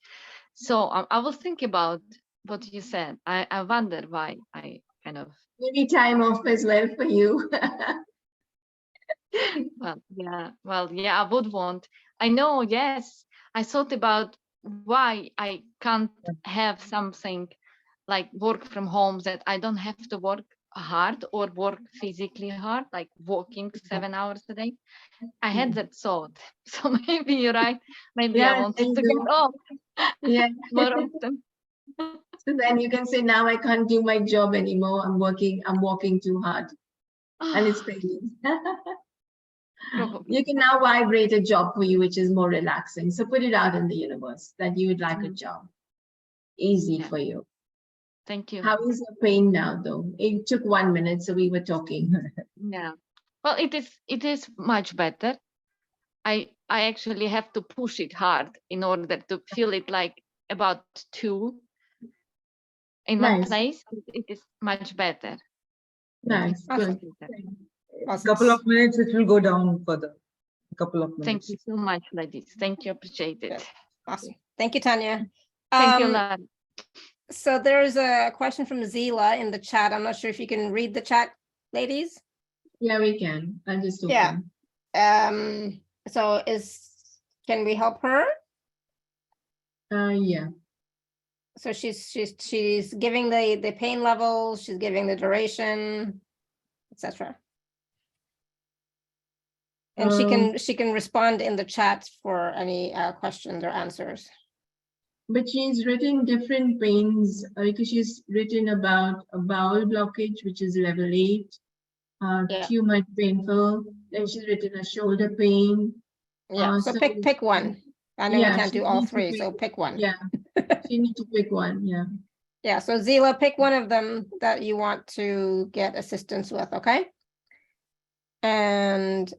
So I will think about what you said. I wonder why I kind of, Maybe time off as well for you. well, yeah, I would want. I know, yes. I thought about why I can't have something like work from home, that I don't have to work hard or work physically hard, like walking 7 hours a day. I had that thought. So maybe you're right. Maybe I Yeah, wanted there to you get go. off Yeah. more often. So then you can say, now I can't do my job anymore. I'm walking too hard. And it's paining. Probably. You can now vibrate a job for you, which is more relaxing. So put it out in the universe that you would like a job. Easy Yeah. for you. Thank you. How is your pain now, though? It took 1 minute, so we were talking. Yeah. Well, it is much better. I actually have to push it hard in order to feel it like about 2 in one Nice, place. It is much better. nice, good. A couple of minutes, it will go down further. A couple of Thank minutes. you so much, ladies. Thank you. Appreciate it. Good. Awesome. Thank you, Tanya. Thank you, Lara. So there's a question from Zila in the chat. I'm not sure if you can read the chat, ladies. Yeah, we can. I'll just open. Yeah. So can we help her? Yeah. So she's giving the pain level, she's giving the duration, etc. And she can respond in the chat for any questions or answers. But she's written different pains because she's written about a bowel blockage, which is level 8, too much painful. Then she's written a shoulder pain. Yeah, so pick one. I know we can't do all 3, so pick one. Yeah, she needs to pick one. Yeah. Yeah, so Zila, pick one of them that you want to get assistance with, okay? And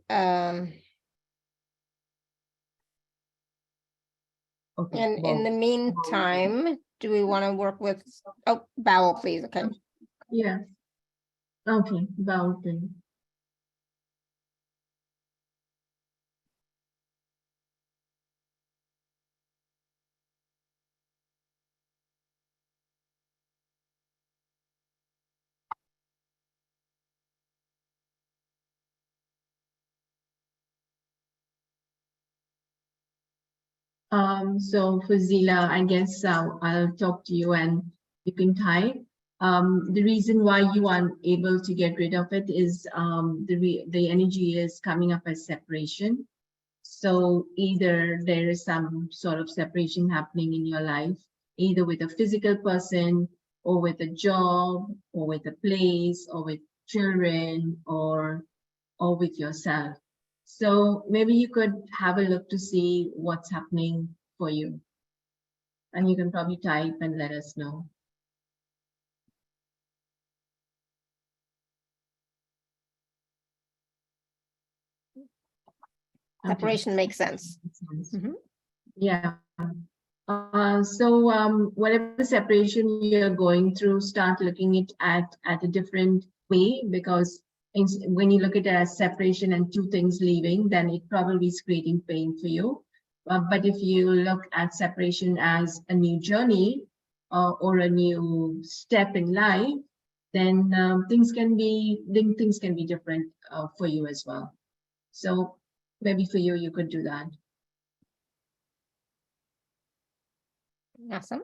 Okay. in the meantime, do we want to work with bowel, please? Okay. Yeah. Okay, bowel pain. So for Zila, I guess I'll talk to you and you can type. The reason why you aren't able to get rid of it is the energy is coming up as separation. So either there is some sort of separation happening in your life, either with a physical person or with a job or with a place or with children or with yourself. So maybe you could have a look to see what's happening for you. And you can probably type and let us know. Separation makes sense. Mhm. Yeah. So whatever separation you're going through, start looking at a different way, because when you look at it as separation and two things leaving, then it probably is creating pain for you. But if you look at separation as a new journey or a new step in life, then things can be different for you as well. So maybe for you, you could do that. Awesome.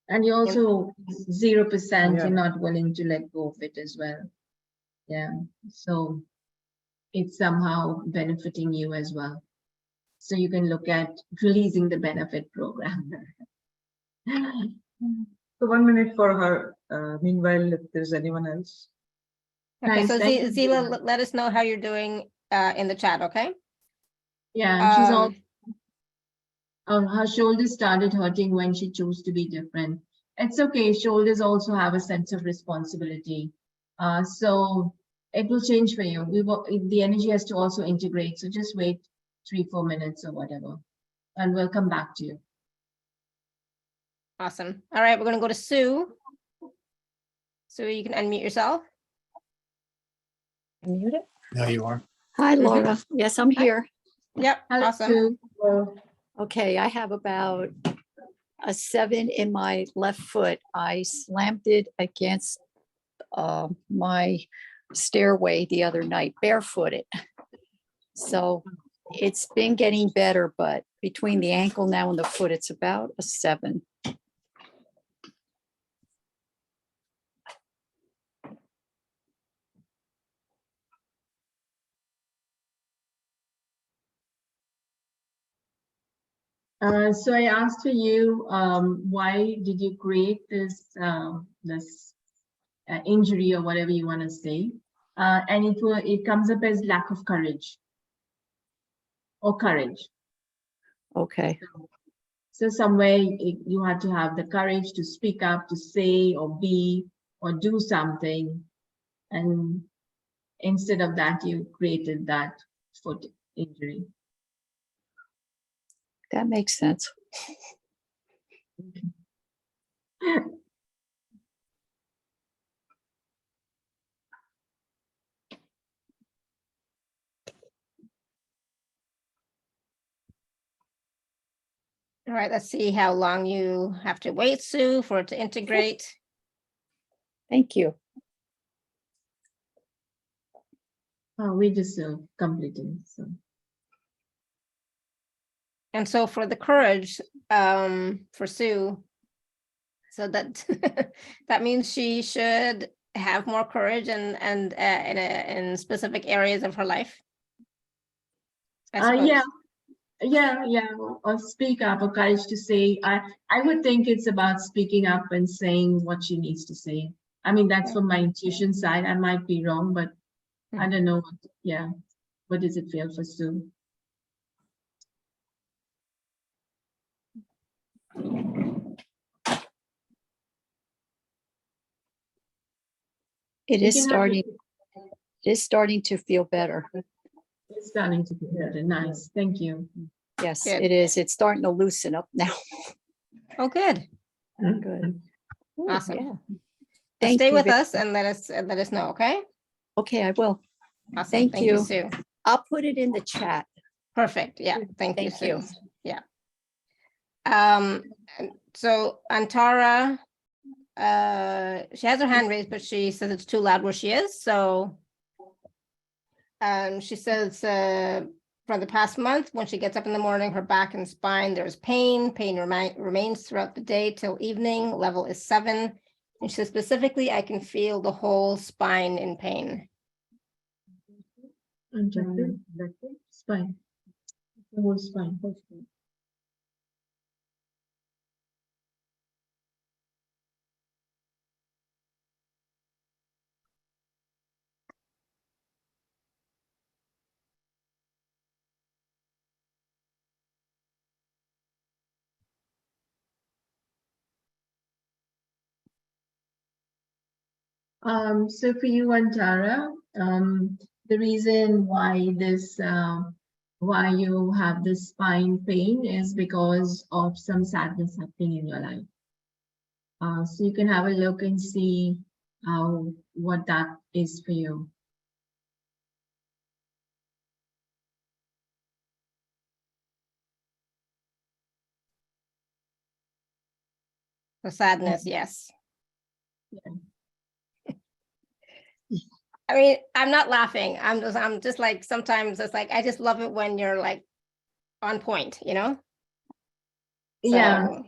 And you're also 0%, Yeah. you're not willing to let go of it as well. Yeah, so it's somehow benefiting you as well. So you can look at releasing the benefit program. So 1 minute for her. Meanwhile, if there's anyone else. Okay, Nice, so thank you, Zila, Zila. let us know how you're doing in the chat, okay? Yeah, she's all, her shoulders started hurting when she chose to be different. It's okay, shoulders also have a sense of responsibility. So it will change for you. The energy has to also integrate. So just wait 3-4 minutes or whatever, and we'll come back to you. Awesome. All right, we're gonna go to Sue. Sue, you can unmute yourself. Unmute it. There you are. Hi, Mhm. Laura. Yes, I'm here. Yep, Hello, awesome. Sue. Okay, I have about a 7 in my left foot. I slammed it against my stairway the other night, barefooted. So it's been getting better, but between the ankle now and the foot, it's about a 7. So I asked for you, why did you create this injury or whatever you want to say? And it comes up as lack of courage or courage. Okay. So somewhere you had to have the courage to speak up, to say or be or do something. And instead of that, you created that foot injury. That makes sense. All right, let's see how long you have to wait, Sue, for it to integrate. Thank you. We just completing. So And so for the courage, for Sue, so that that means she should have more courage and in specific areas of her life. I suppose. yeah, or speak up, or courage to say. I would think it's about speaking up and saying what she needs to say. I mean, that's from my intuition side. I might be wrong, but I don't know. Yeah, what does it feel for Sue? It You is can have starting. It is starting to feel better. It's starting to be better. Nice, thank you. Yes, Good. it is. It's starting to loosen up now. Oh, good. Good. Ooh, Awesome. yeah. Well, Thank stay you with very us and let us know, okay? Okay, I will. Awesome. Thank you, you. Sue. I'll put it in the chat. Perfect. Yeah. Thank you, Thank Sue. you. Yeah. And so Antara, She has her hand raised, but she says it's too loud where she is. So she says for the past month, when she gets up in the morning, her back and spine, there's pain. Pain remains throughout the day till evening. Level is 7. And she says specifically, I can feel the whole spine in pain. Spine. The whole spine. So for you, Antara, the reason why why you have this spine pain is because of some sadness happening in your life. So you can have a look and see what that is for you. The sadness, yes. Yeah. I mean, I'm not laughing. I'm just like, sometimes it's like, I just love it when you're like on point, you know? Yeah. So,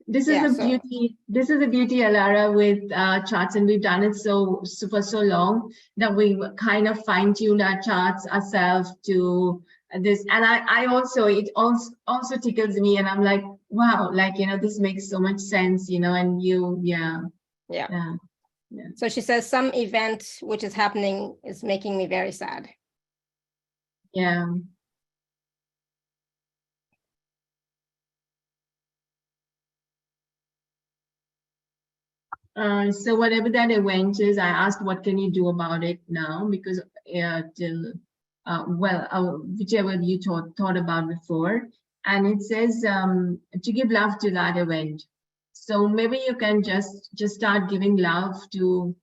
This is the beauty. This is the beauty, Alara, with charts, and we've done it for so long that we kind of fine-tune our charts ourselves to this. And I also, it also tickles me, and I'm like, wow, like, you know, this makes so much sense, you know. And yeah. So she says some event which is happening is making me very sad. Yeah. So whatever that event is, I asked, what can you do about it now? Because whichever you thought about before, and it says to give love to that event. So maybe you can just start giving love to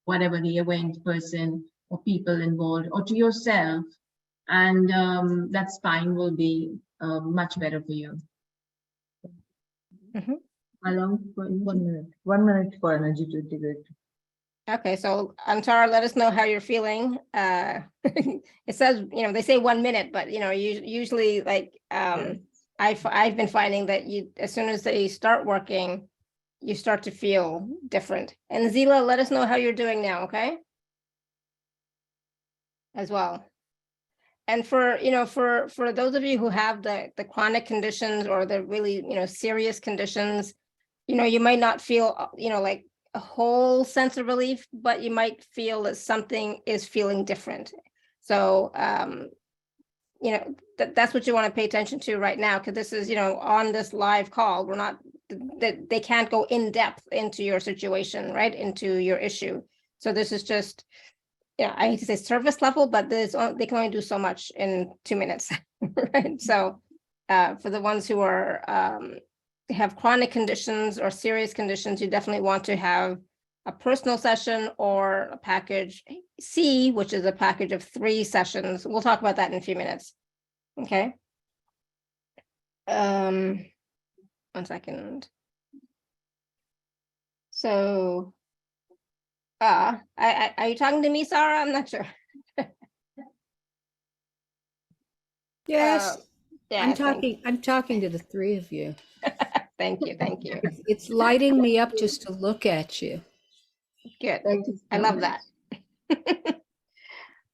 whatever the event, person or people involved, or to yourself, and that spine will be much better for you. Mm-hmm. How long? 1 minute. 1 minute for energy to integrate. Okay, so Antara, let us know how you're feeling. It says, you know, they say 1 minute, but you know, usually like I've been finding that as soon as they start working, you start to feel different. And Zila, let us know how you're doing now, okay? As well. And for those of you who have the chronic conditions or the really, you know, serious conditions, you know, you might not feel, you know, like a whole sense of relief, but you might feel that something is feeling different. So, you know, that's what you want to pay attention to right now, because this is, you know, on this live call, we're not, they can't go in depth into your situation, right, into your issue. So this is just, yeah, I hate to say service level, but they can only do so much in 2 minutes, right? So for the ones who are have chronic conditions or serious conditions, you definitely want to have a personal session or a package C, which is a package of 3 sessions. We'll talk about that in a few minutes. Okay. 1 second. So, are you talking to me, Sarah? I'm not sure. Yes, Yeah, I'm talking to the 3 of you. Thank you. It's lighting me up just to look at you. Good. Thank you so I love much.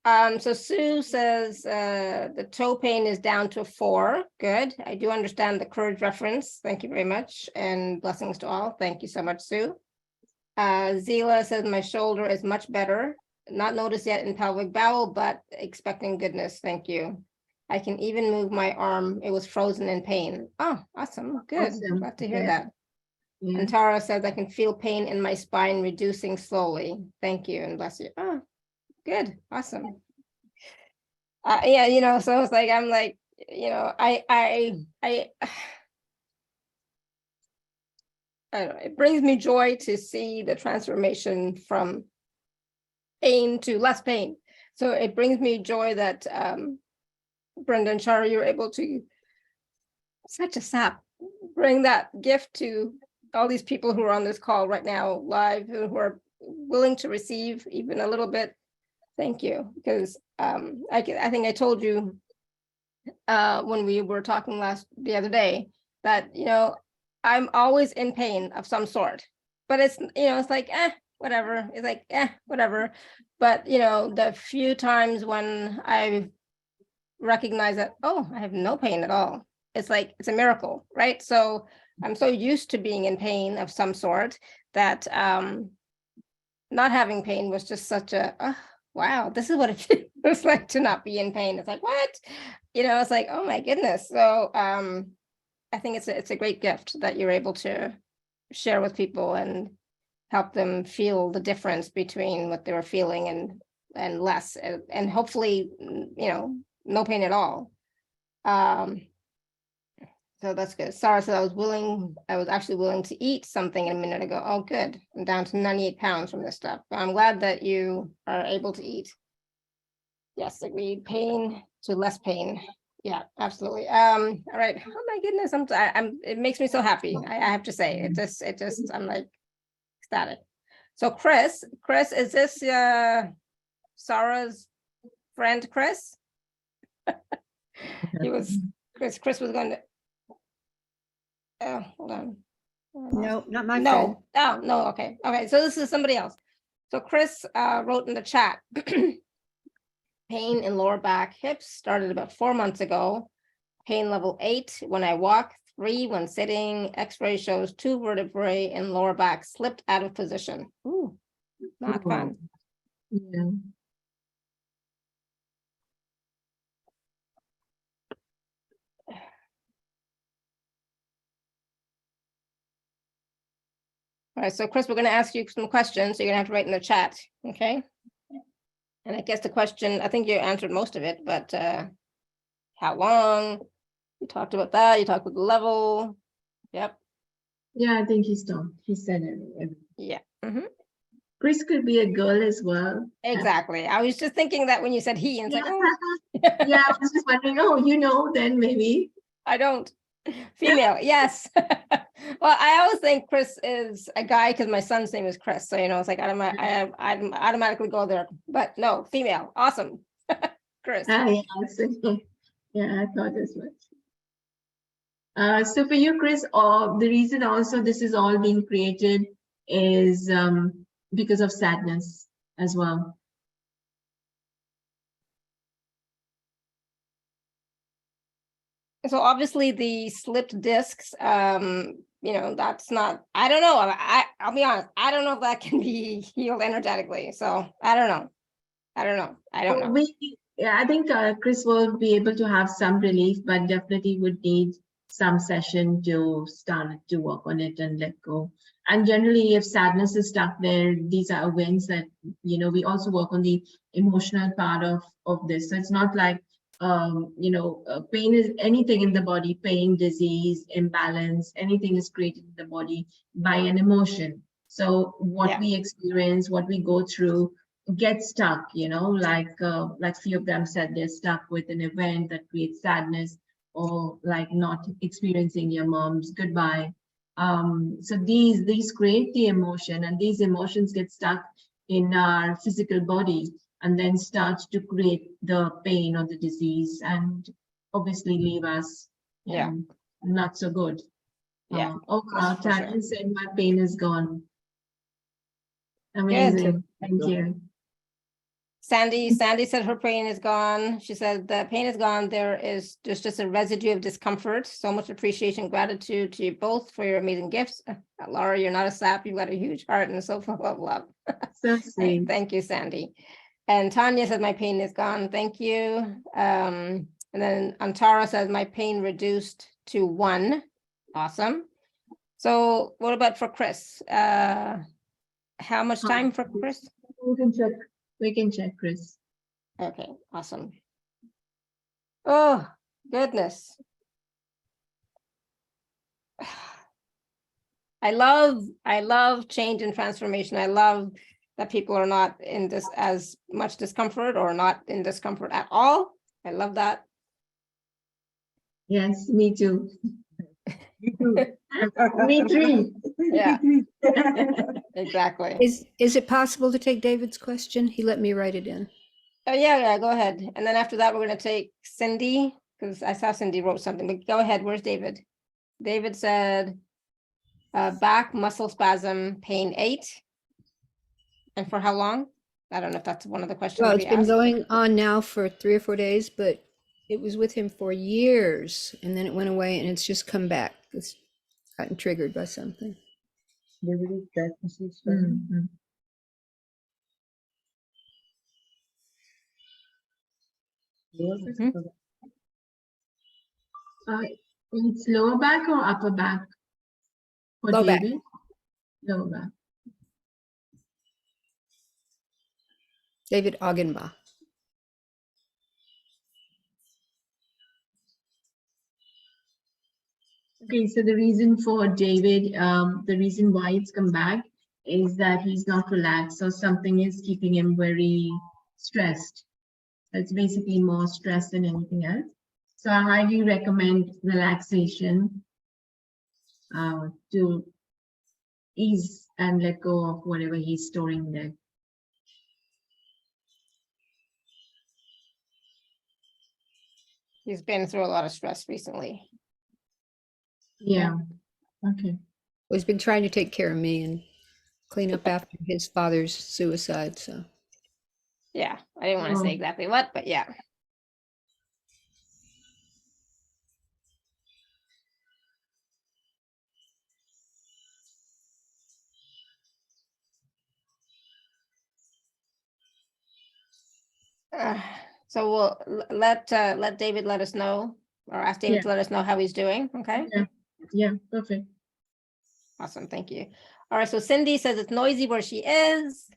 that. So Sue says the toe pain is down to 4. Good. I do understand the courage reference. Thank you very much. And blessings to all. Thank you so much, Sue. Zila says my shoulder is much better. Not noticed yet in pelvic bowel, but expecting goodness. Thank you. I can even move my arm. It was frozen in pain. Oh, awesome. Good. Awesome. Glad to hear Yeah. that. Yeah. And Tara says, I can feel pain in my spine reducing slowly. Thank you and bless you. Oh, good. Awesome. Yeah, you know, so it's like, I'm like, you know, I don't know, it brings me joy to see the transformation from pain to less pain. So it brings me joy that Brenda and Charu, you're able to, such a sap, bring that gift to all these people who are on this call right now live, who are willing to receive even a little bit. Thank you, because I think I told you when we were talking the other day that, I'm always in pain of some sort, but it's, it's like, whatever. It's like, whatever. But, the few times when I recognize that, oh, I have no pain at all, it's like, it's a miracle, right? So I'm so used to being in pain of some sort that not having pain was just such a, wow, this is what it feels like to not be in pain. It's like, what? It's like, oh my goodness. So I think it's a great gift that you're able to share with people and help them feel the difference between what they were feeling and less, and hopefully, no pain at all. So that's good. Sarah said I was actually willing to eat something a minute ago. Oh, good. I'm down to 98 pounds from this stuff. But I'm glad that you are able to eat. Yes, agreed. Pain to less pain. Yeah, absolutely. All right. Oh my goodness. It makes me so happy. I have to say, it just, I'm like ecstatic. So Chris, is this Sarah's friend, Chris? Chris was going to, oh, hold on. No, not my friend. No, oh, no, okay. So this is somebody else. So Chris wrote in the chat, pain in lower back, hips started about 4 months ago. Pain level 8 when I walk, 3 when sitting. X-ray shows 2 vertebrae in lower back slipped out of position. Ooh, not fun. Yeah. All right, so Chris, we're going to ask you some questions. So you're going to have to write in the chat, okay? And I guess the question, I think you answered most of it, but how long? You talked about that. You talked about the level. Yep. Yeah, I think he's done. He said it. Yeah. Chris could be a girl as well. Exactly. I was just thinking that when you said he, and it's like, oh. Yeah, I was just wondering, then maybe. I don't. Female, yes. Well, I always think Chris is a guy because my son's name is Chris. So, it's like I automatically go there. But no, female. Awesome. Chris. Yeah, I thought as much. So for you, Chris, the reason also this is all being created is because of sadness as well. So obviously the slipped discs, that's not, I don't know. I'll be honest. I don't know if that can be healed energetically. So I don't know. I don't know. I think Chris will be able to have some relief, but definitely would need some session to start to work on it and let go. And generally, if sadness is stuck there, these are events that, we also work on the emotional part of this. So it's not like, pain is anything in the body, pain, disease, imbalance, anything is created in the body by an emotion. So what we experience, what we go through, get stuck, like few of them said they're stuck with an event that creates sadness, or like not experiencing your mom's goodbye. So these create the emotion, and these emotions get stuck in our physical body and then start to create the pain or the disease, and obviously leave us not so good. Tanya said my pain is gone. Amazing. Good. Thank you. Sandy said her pain is gone. She said the pain is gone. There's just a residue of discomfort. So much appreciation, gratitude to you both for your amazing gifts. Laura, you're not a sap. You've got a huge heart and so full of love. So sweet. Thank you, Sandy. And Tanya said my pain is gone. Thank you. And then Antara says my pain reduced to 1. Awesome. So what about for Chris? How much time for Chris? We can check, Chris. Okay, awesome. Oh, goodness. I love change and transformation. I love that people are not in this as much discomfort or not in discomfort at all. I love that. Yes, me too. Me too. Yeah. Exactly. Is it possible to take David's question? He let me write it in. Oh, yeah, go ahead. And then after that, we're gonna take Cindy, because I saw Cindy wrote something, but go ahead. Where's David? David said, back muscle spasm, pain 8. And for how long? I don't know if that's one of the questions Well, we it's been asked. going on now for 3 or 4 days, but it was with him for years and then it went away and it's just come back. It's gotten triggered by something. David is back muscle spasm. Mhm. Lower back, Mhm. upper back. It's lower back or upper back? For Low back. David? Lower back. David Augenbach. Okay, so the reason for David, the reason why it's come back is that he's not relaxed, so something is keeping him very stressed. It's basically more stress than anything else. So I highly recommend relaxation to ease and let go of whatever he's storing there. He's been through a lot of stress recently. Yeah. Okay. He's been trying to take care of me and clean up after his father's suicide. So Yeah, I didn't want to say Oh. exactly what, but yeah. So we'll let David let us know, or ask David Yeah. to let us know how he's doing. Okay, Yeah, perfect. awesome, thank you. All right, so Cindy says it's noisy where she is,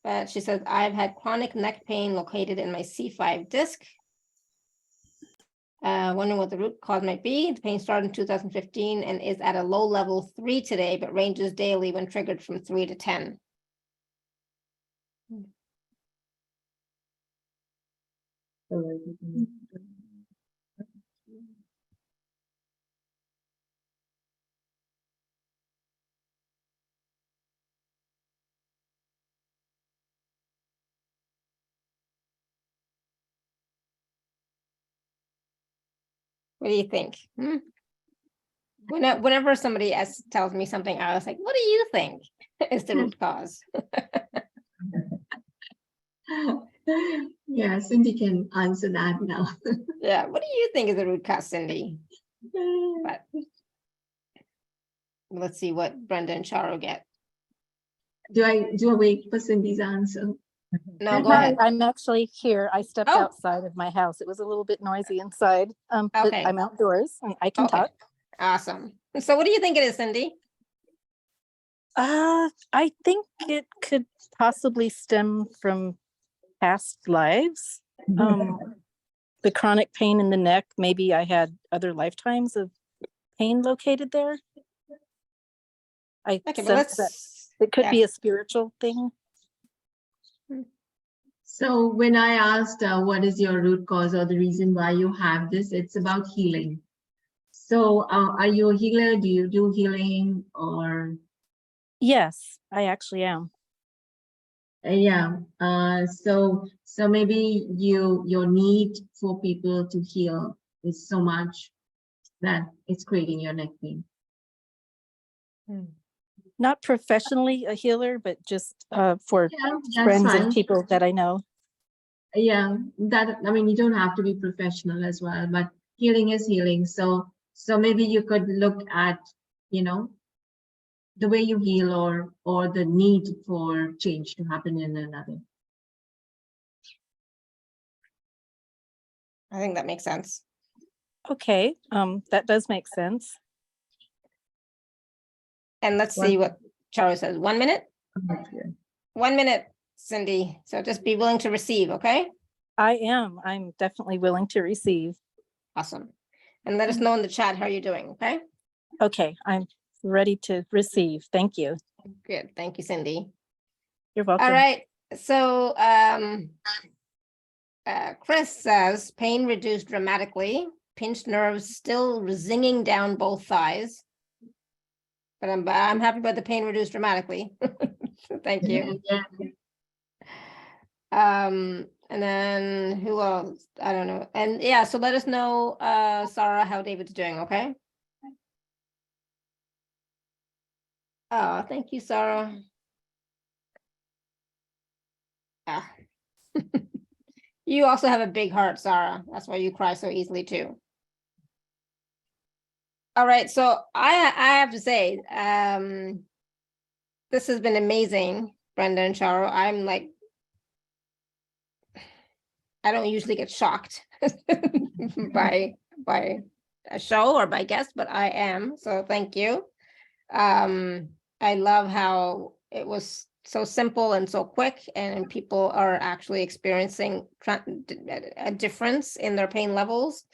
but she says I've had chronic neck pain located in my C5 disc. Wondering what the root cause might be. The pain started in 2015 and is at a low level 3 today, but ranges daily when triggered from 3 to 10. What do you think? Whenever somebody tells me something, I was like, what do you think is the root cause? Yeah, Cindy can answer that now. Yeah, what do you think is the root cause, Cindy? But let's see what Brenda and Charu get. Do I wait for Cindy's answer? No, go Hi, ahead. I'm actually here. I stepped Oh. outside of my house. It was a little bit noisy inside, but Okay. I'm outdoors and I can Okay. talk. Awesome. So what do you think it is, Cindy? I think it could possibly stem from past lives. The chronic pain in the neck, maybe I had other lifetimes of pain located there. I Okay, but sense that let's. it could be yeah. a spiritual thing. So when I asked what is your root cause or the reason why you have this, it's about healing. So are you a healer? Do you do healing or? Yes, I actually am. Yeah. So maybe your need for people to heal is so much that it's creating your neck pain. Not professionally a healer, but just for Yeah, that's friends fine. and people that I know. Yeah, I mean, you don't have to be professional as well, but healing is healing. So maybe you could look at, the way you heal or the need for change to happen in another. I think that makes sense. Okay, that does make sense. And let's see what Charu says. 1 minute? 1 minute, Cindy. So just be willing to receive, okay? I am. I'm definitely willing to receive. Awesome. And let us know in the chat how you're doing, okay? Okay, I'm ready to receive. Thank you. Good. Thank you, Cindy. You're welcome. All right. So Chris says pain reduced dramatically, pinched nerves still zinging down both thighs. but I'm happy about the pain reduced dramatically. Thank you. And then who else? I don't know. And yeah, so let us know, Sarah, how David's doing, okay? Oh, thank you, Sarah. Ah. You also have a big heart, Sarah. That's why you cry so easily too. All right, so I have to say, this has been amazing, Brenda and Charu. I'm like, I don't usually get shocked by a show or by guests, but I am. So thank you. I love how it was so simple and so quick, and people are actually experiencing a difference in their pain levels,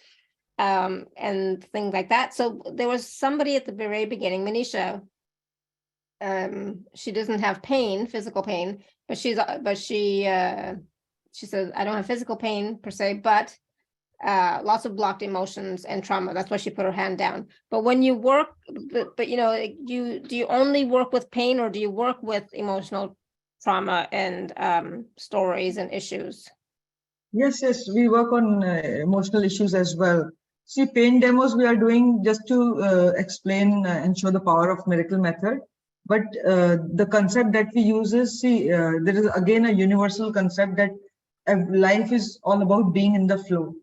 and things like that. So there was somebody at the very beginning, Manisha. She doesn't have pain, physical pain, but she says, I don't have physical pain per se, but lots of blocked emotions and trauma. That's why she put her hand down. But when you work, but you know, do you only work with pain, or do you work with emotional trauma and stories and issues? Yes, we work on emotional issues as well. See, pain demos we are doing just to explain and show the power of Miracle Method. But the concept that we use is, see, there is again a universal concept that life is all about being in the flow.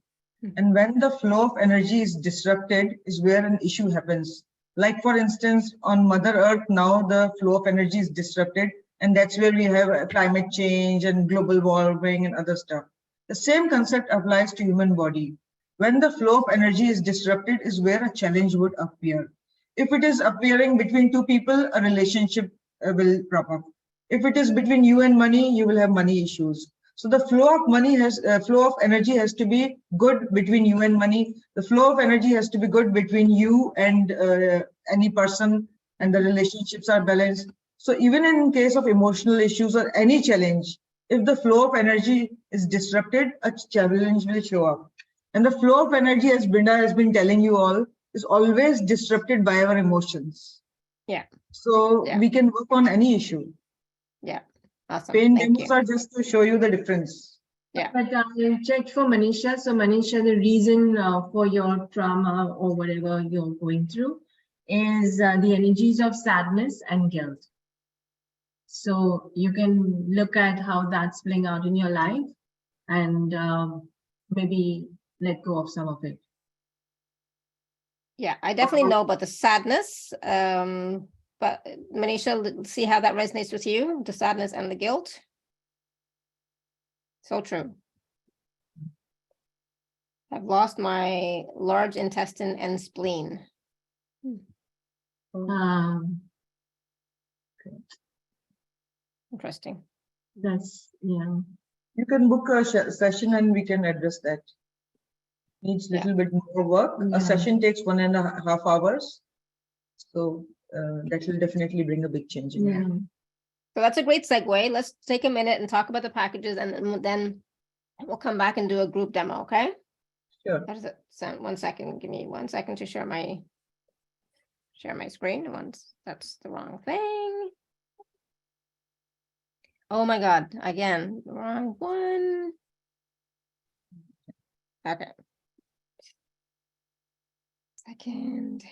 And when the flow of energy is disrupted is where an issue happens. Like for instance, on Mother Earth, now the flow of energy is disrupted. And that's where we have climate change and global warming and other stuff. The same concept applies to human body. When the flow of energy is disrupted is where a challenge would appear. If it is appearing between two people, a relationship will crop up. If it is between you and money, you will have money issues. So the flow of energy has to be good between you and money. The flow of energy has to be good between you and any person, and the relationships are balanced. So even in case of emotional issues or any challenge, if the flow of energy is disrupted, a challenge will show up. And the flow of energy, as Brenda has been telling you all, is always disrupted by our emotions. Yeah. So we can work on any issue. Yeah. Awesome. Pain Thank demos you. are just to show you the difference. Yeah. But I checked for Manisha. So Manisha, the reason for your trauma or whatever you're going through is the energies of sadness and guilt. So you can look at how that's playing out in your life, and maybe let go of some of it. Yeah, I definitely know about the sadness. But Manisha, see how that resonates with you, the sadness and the guilt. So true. I've lost my large intestine and spleen. Interesting. That's, yeah. You can book a session and we can address that. Needs a little bit more work. A session takes 1.5 hours. So that will definitely bring a big change in you. So that's a great segue. Let's take a minute and talk about the packages, and then we'll come back and do a group demo, okay? Sure. How does it sound? 1 second. Give me 1 second to share my screen. Once that's the wrong thing. Oh my God, again, the wrong one. Okay. Second.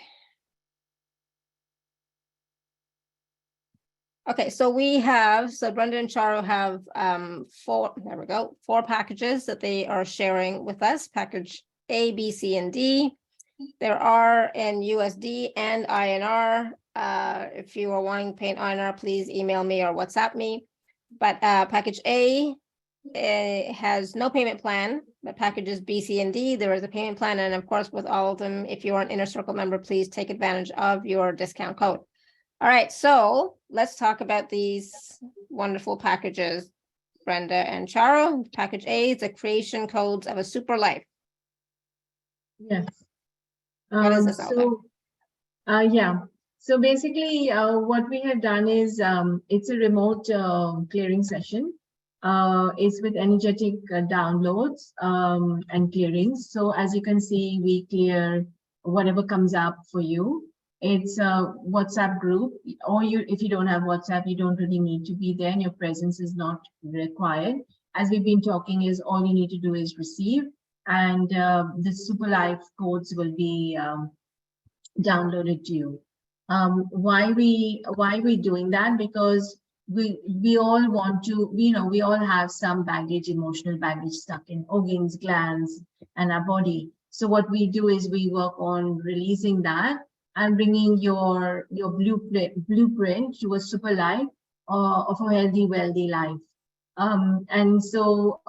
Okay, so Brenda and Charu have 4 packages that they are sharing with us, package A, B, C, and D. There are in USD and INR. If you are wanting to pay in INR, please email me or WhatsApp me. But package A has no payment plan, but packages B, C, and D, there is a payment plan. And of course, with all of them, if you're an Inner Circle member, please take advantage of your discount code. All right, so let's talk about these wonderful packages, Brenda and Charu. Package A is the creation codes of a super life. Yes. What is this all about? Yeah. So basically, what we have done is it's a remote clearing session. It's with energetic downloads and clearings. So as you can see, we clear whatever comes up for you It's a WhatsApp group, or if you don't have WhatsApp, you don't really need to be there, and your presence is not required. As we've been talking, is all you need to do is receive, and the super life codes will be downloaded to you. Why we doing that? Because we all want to, we all have some baggage, emotional baggage stuck in organs, glands, and our body. So what we do is we work on releasing that and bringing your blueprint to a super life of a healthy, wealthy life. And so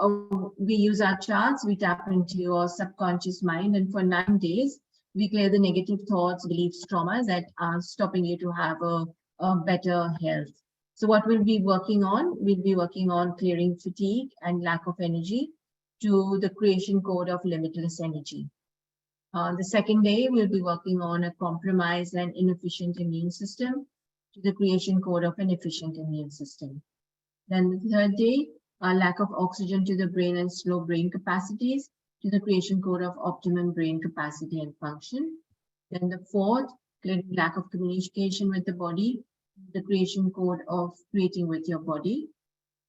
we use our charts, we tap into your subconscious mind, and for 9 days, we clear the negative thoughts, beliefs, traumas that are stopping you to have a better health. So what we'll be working on, we'll be working on clearing fatigue and lack of energy to the creation code of limitless energy. The second day, we'll be working on a compromised and inefficient immune system to the creation code of an efficient immune system. Then the third day, a lack of oxygen to the brain and slow brain capacities to the creation code of optimum brain capacity and function. Then the fourth, clearing lack of communication with the body, the creation code of creating with your body.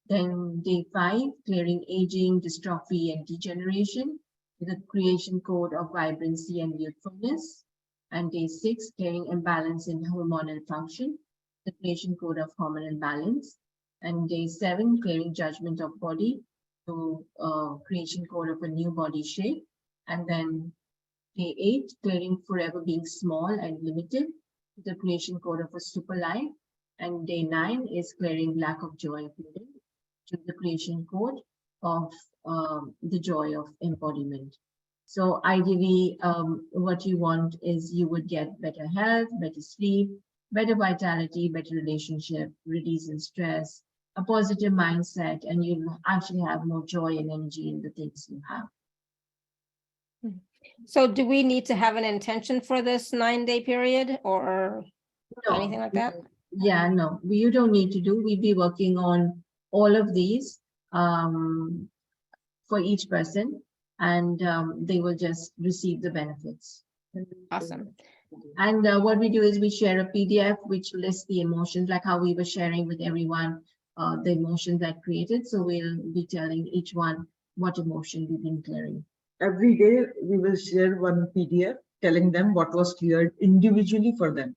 Then day 5, clearing aging, dystrophy, and degeneration, the creation code of vibrancy and youthfulness. And day 6, clearing imbalance in hormonal function, the creation code of hormonal balance. And day 7, clearing judgment of body, to creation code of a new body shape. And then day 8, clearing forever being small and limited, to the creation code of a super life. And day 9 is clearing lack of joy of living, to the creation code of the joy of embodiment. So ideally, what you want is you would get better health, better sleep, better vitality, better relationship, release in stress, a positive mindset, and you'll actually have more joy and energy in the things you have. So do we need to have an intention for this 9-day period or anything like that? Yeah, no, you don't need to do. We'll be working on all of these for each person, and they will just receive the benefits. Awesome. And what we do is we share a PDF which lists the emotions, like how we were sharing with everyone the emotions that created. So we'll be telling each one what emotion we've been clearing. Every day we will share one PDF telling them what was cleared individually for them.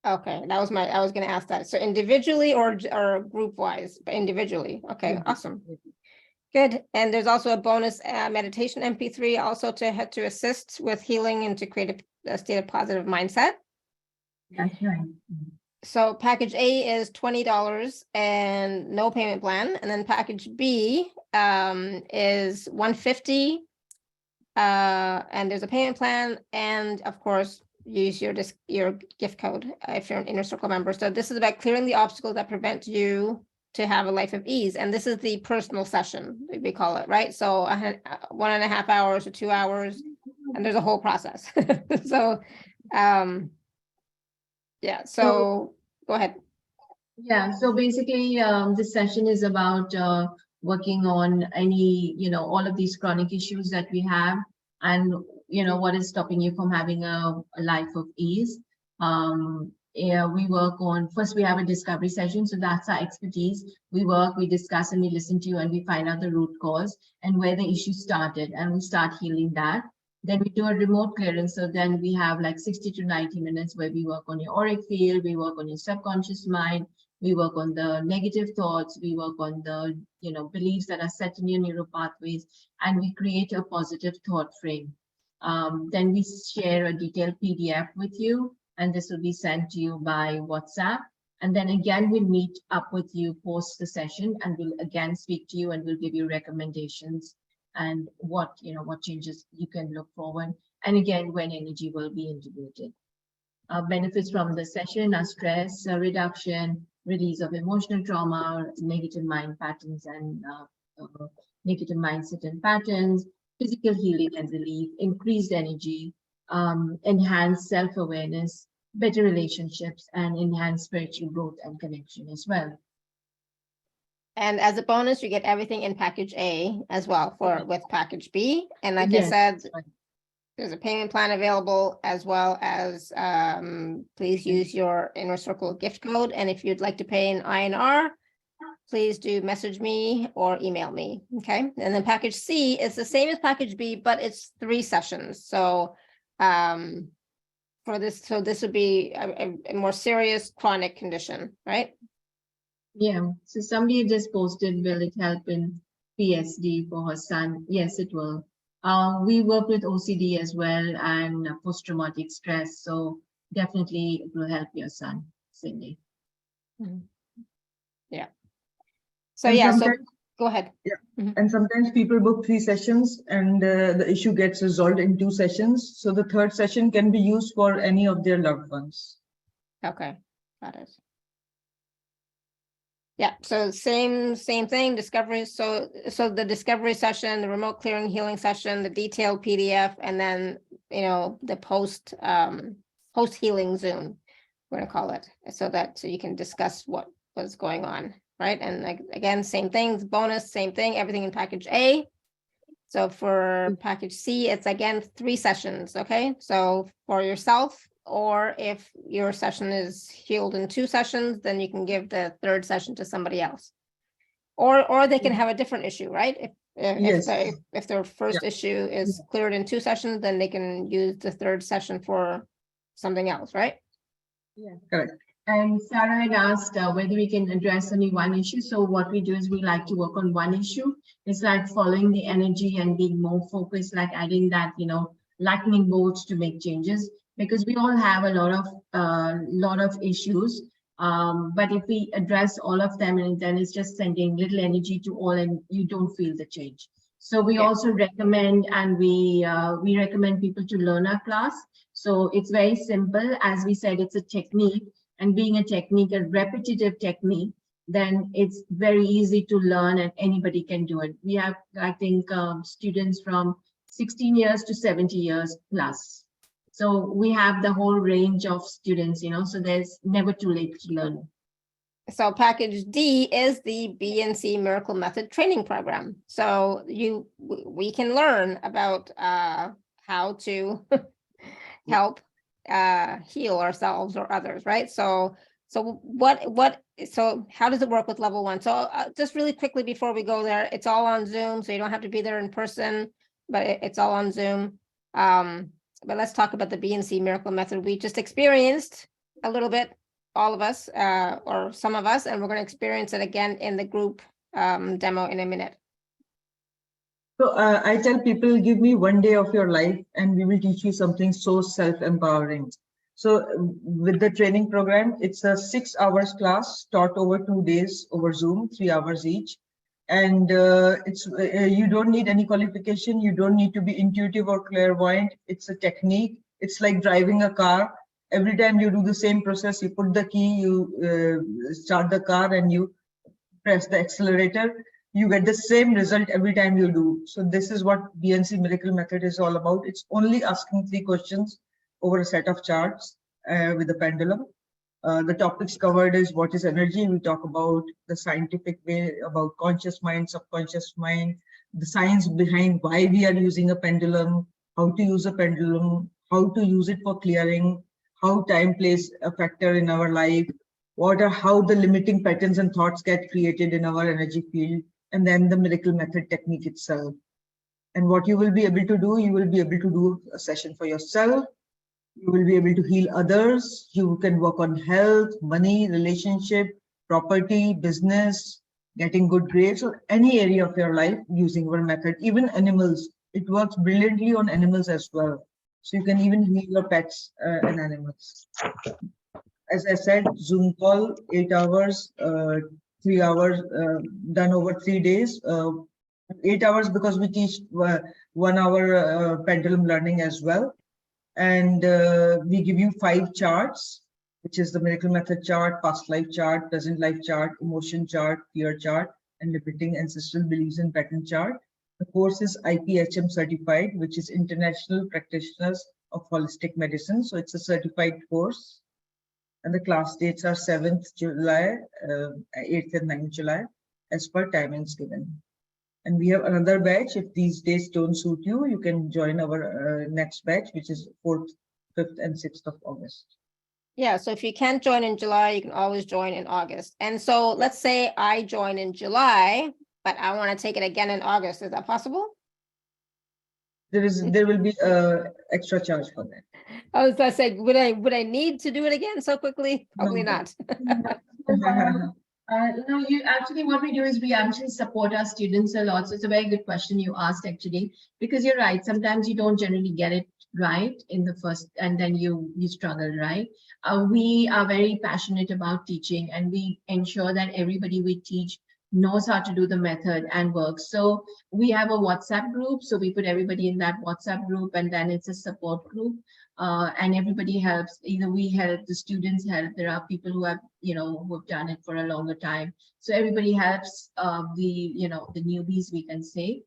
Okay, I was going to ask that. So individually or group wise, but individually. Okay, awesome. Good. And there's also a bonus meditation MP3 also to assist with healing and to create a state of positive mindset. That's right. So package A is $20 and no payment plan. And then package B is $150. And there's a payment plan. And of course, use your gift code if you're an Inner Circle member. So this is about clearing the obstacles that prevent you to have a life of ease. And this is the personal session, we call it, right? So 1.5 hours or 2 hours, and there's a whole process. So, yeah, so go ahead. Yeah, so basically this session is about working on all of these chronic issues that we have, and what is stopping you from having a life of ease. Yeah, we work on, first we have a discovery session, so that's our expertise. We work, we discuss, and we listen to you, and we find out the root cause and where the issue started, and we start healing that. Then we do a remote clearance, so then we have like 60 to 90 minutes where we work on your auric field, we work on your subconscious mind, we work on the negative thoughts, we work on the beliefs that are set in your neural pathways, and we create a positive thought frame. Then we share a detailed PDF with you, and this will be sent to you by WhatsApp. And then again, we'll meet up with you post the session, and we'll again speak to you, and we'll give you recommendations and what changes you can look forward. And again, when energy will be integrated. Benefits from the session are stress reduction, release of emotional trauma, negative mind patterns and negative mindset and patterns, physical healing and relief, increased energy, enhanced self-awareness, better relationships, and enhanced spiritual growth and connection as well. And as a bonus, you get everything in package A as well with package B. And like I said, There's a payment plan available, as well as please use your Inner Circle gift code. And if you'd like to pay in INR, please do message me or email me. Okay. And then package C is the same as package B, but it's 3 sessions. So for this, so this would be a more serious chronic condition, right? Yeah, so somebody just posted, will it help in PSD for her son? Yes, it will. We work with OCD as well and post-traumatic stress. So definitely it will help your son, Cindy. Yeah. So And yeah, so sometimes- go ahead. And sometimes people book 3 sessions and the issue gets resolved in 2 sessions. So the 3rd session can be used for any of their loved ones. Okay, got it. Yeah, so same thing, discovery. So the discovery session, the remote clearing healing session, the detailed PDF, and then, you know, the post healing Zoom, we're gonna call it, so you can discuss what was going on, right? And like, again, same things, bonus, same thing, everything in package A. So for package C, it's again 3 sessions, okay? So for yourself, or if your session is healed in 2 sessions, then you can give the 3rd session to somebody else. Or they can have a different issue, right? Yes. If their first issue is cleared in 2 sessions, then they can use the 3rd session for something else, right? Yeah, correct. And Sarah had asked whether we can address only one issue. So what we do is we like to work on one issue. It's like following the energy and being more focused, like adding that, you know, lightning bolts to make changes, because we all have a lot of issues. But if we address all of them, and then it's just sending little energy to all, and you don't feel the change. So we also recommend, and we recommend people to learn our class. So it's very simple. As we said, it's a technique. And being a technique, a repetitive technique, then it's very easy to learn and anybody can do it. We have, I think, students from 16 years to 70 years plus. So we have the whole range of students, you know, so there's never too late to learn. So package D is the B&C Miracle Method training program. So we can learn about how to help heal ourselves or others, right? So how does it work with level 1? So just really quickly before we go there, it's all on Zoom, so you don't have to be there in person, but it's all on Zoom. But let's talk about the B&C Miracle Method. We just experienced a little bit, all of us, or some of us, and we're going to experience it again in the group demo in a minute. So I tell people, give me 1 day of your life and we will teach you something so self-empowering. So with the training program, it's a 6 hours class taught over 2 days over Zoom, 3 hours each. And you don't need any qualification. You don't need to be intuitive or clairvoyant. It's a technique. It's like driving a car. Every time you do the same process, you put the key, you start the car and you press the accelerator. You get the same result every time you do. So this is what B&C Miracle Method is all about. It's only asking 3 questions over a set of charts with a pendulum. The topics covered is what is energy. We talk about the scientific way about conscious mind, subconscious mind, the science behind why we are using a pendulum, how to use a pendulum, how to use it for clearing, how time plays a factor in our life, how the limiting patterns and thoughts get created in our energy field, and then the miracle method technique itself. And what you will be able to do, you will be able to do a session for yourself. You will be able to heal others. You can work on health, money, relationship, property, business, getting good grades, or any area of your life using our method. Even animals, it works brilliantly on animals as well. So you can even heal your pets and animals. As I said, Zoom call, 8 hours, 3 hours, done over 3 days. 8 hours because we teach 1 hour pendulum learning as well. And we give you 5 charts, which is the Miracle Method chart, past life chart, present life chart, emotion chart, fear chart, and limiting ancestral beliefs and pattern chart. The course is IPHM certified, which is International Practitioners of Holistic Medicine. So it's a certified course. And the class dates are 7th July, 8th and 9th July, as per timings given. And we have another batch. If these dates don't suit you, you can join our next batch, which is 4th, 5th, and 6th of August. Yeah, so if you can't join in July, you can always join in August. And so let's say I join in July, but I want to take it again in August. Is that possible? There will be extra charge for that. I was gonna say, would I need to do it again so quickly? Probably No. not. No, you actually, what we do is we actually support our students a lot. So it's a very good question you asked, actually, because you're right. Sometimes you don't generally get it right in the first, and then you struggle, right? We are very passionate about teaching, and we ensure that everybody we teach knows how to do the method and works. So we have a WhatsApp group. So we put everybody in that WhatsApp group, and then it's a support group. And everybody helps. Either we help, the students help. There are people who have, who've done it for a longer time. So everybody helps the newbies, we can say.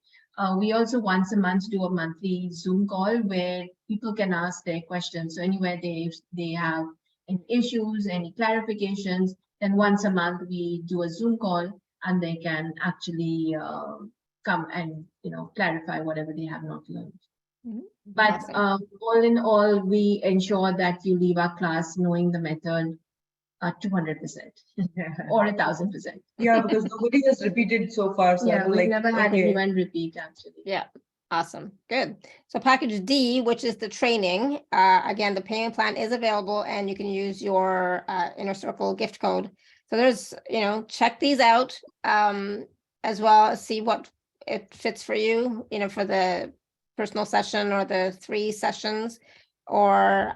We also once a month do a monthly Zoom call where people can ask their questions. So anywhere they have any issues, any clarifications, then once a month we do a Zoom call and they can actually come and, clarify whatever they have not learned. Mhm. But Awesome. all in all, we ensure that you leave our class knowing the method 200% or 1,000%. Yeah, because nobody has repeated so far. So Yeah, I'm we've like, never had okay. anyone repeat, actually. Yeah, awesome, good. So package D, which is the training, again, the payment plan is available and you can use your Inner Circle gift code. So there's, check these out as well as see what it fits for you, for the personal session or the 3 sessions, or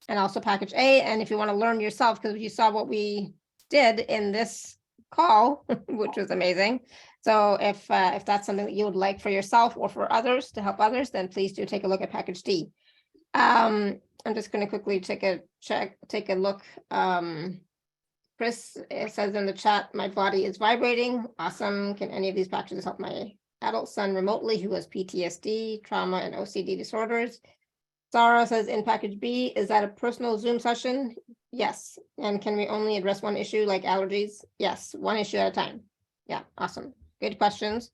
and also package A. And if you want to learn yourself, because you saw what we did in this call, which was amazing. So if that's something that you would like for yourself or for others to help others, then please do take a look at package D. I'm just going to quickly take a look. Chris, it says in the chat, my body is vibrating. Awesome. Can any of these packages help my adult son remotely who has PTSD, trauma, and OCD disorders? Sarah says in package B, is that a personal Zoom session? Yes. And can we only address one issue like allergies? Yes, one issue at a time. Yeah, awesome. Good questions.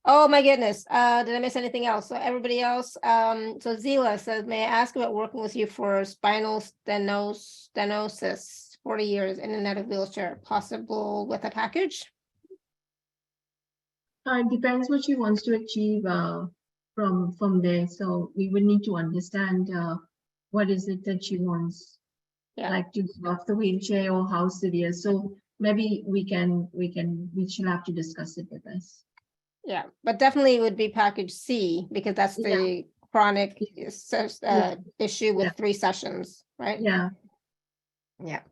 Oh my goodness. Did I miss anything else? So everybody else, so Zila says, may I ask about working with you for spinal stenosis, 40 years in and out of wheelchair, possible with a package? It depends what she wants to achieve from there. So we would need to understand what is it that she wants, like to get off the wheelchair or how severe. So maybe we should have to discuss it with us. Yeah, but definitely it would be package C because that's the chronic issue with 3 sessions, right? Yeah. Yeah.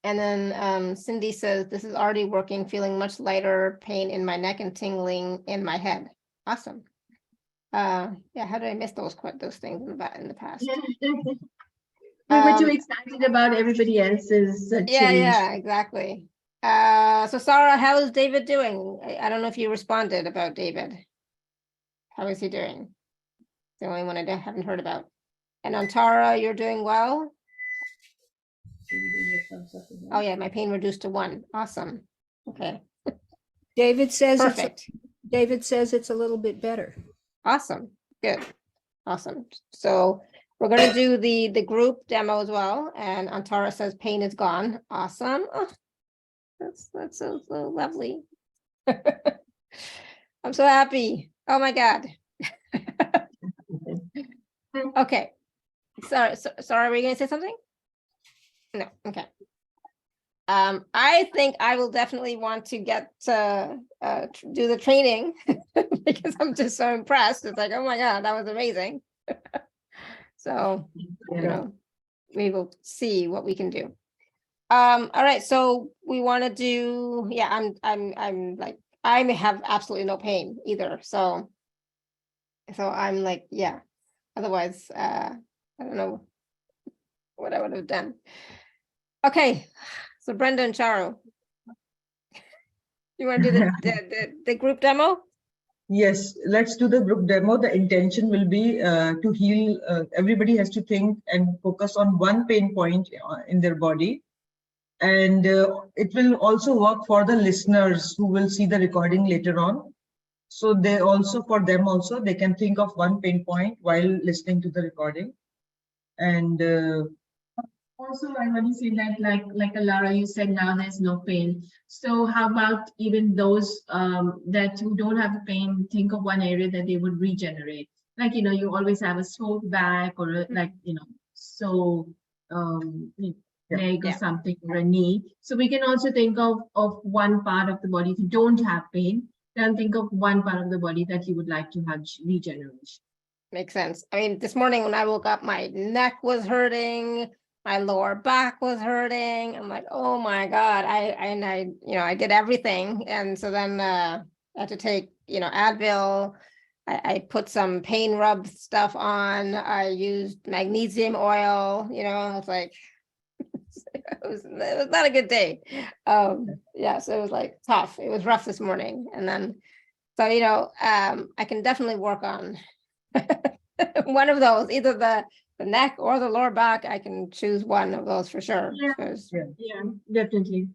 And then Cindy says, this is already working, feeling much lighter, pain in my neck and tingling in my head. Awesome. Yeah, how did I miss those things in the past? We were too excited about everybody else's change. Yeah, exactly. So Sarah, how is David doing? I don't know if you responded about David. How is he doing? The only one I haven't heard about. And Antara, you're doing well? Oh yeah, my pain reduced to 1. Awesome. Okay. David says Perfect. David says it's a little bit better. Awesome. Good. Awesome. So we're going to do the group demo as well. And Antara says pain is gone. Awesome. Oh, that's so lovely. I'm so happy. Oh my God. Okay. Sorry, were you going to say something? No. Okay. I think I will definitely want to get to do the training because I'm just so impressed. It's like, oh my God, that was amazing. So, we will see what we can do. All right. So we want to do, I'm like, I have absolutely no pain either. So I'm like, yeah, otherwise, I don't know what I would have done. Okay. So Brenda and Charu, you want to do the group demo? Yes, let's do the group demo. The intention will be to heal. Everybody has to think and focus on one pain point in their body. And it will also work for the listeners who will see the recording later on. So they also, for them also, they can think of one pain point while listening to the recording. And Also, I want to say that, like Alara, you said now there's no pain. So how about even those that who don't have pain, think of one area that they would regenerate. Like, you always have a sore back or leg or something, or a knee. So we can also think of one part of the body. If you don't have pain, then think of one part of the body that you would like to have regeneration. Makes sense. I mean, this morning when I woke up, my neck was hurting, my lower back was hurting. I'm like, oh my God. I did everything. And so then I had to take, Advil. I put some pain rub stuff on. I used magnesium oil, it's like, it was not a good day. Yeah, so it was like tough. It was rough this morning. And then, so, I can definitely work on one of those, either the neck or the lower back. I can choose one of those for sure. Yeah. Because Yeah, definitely.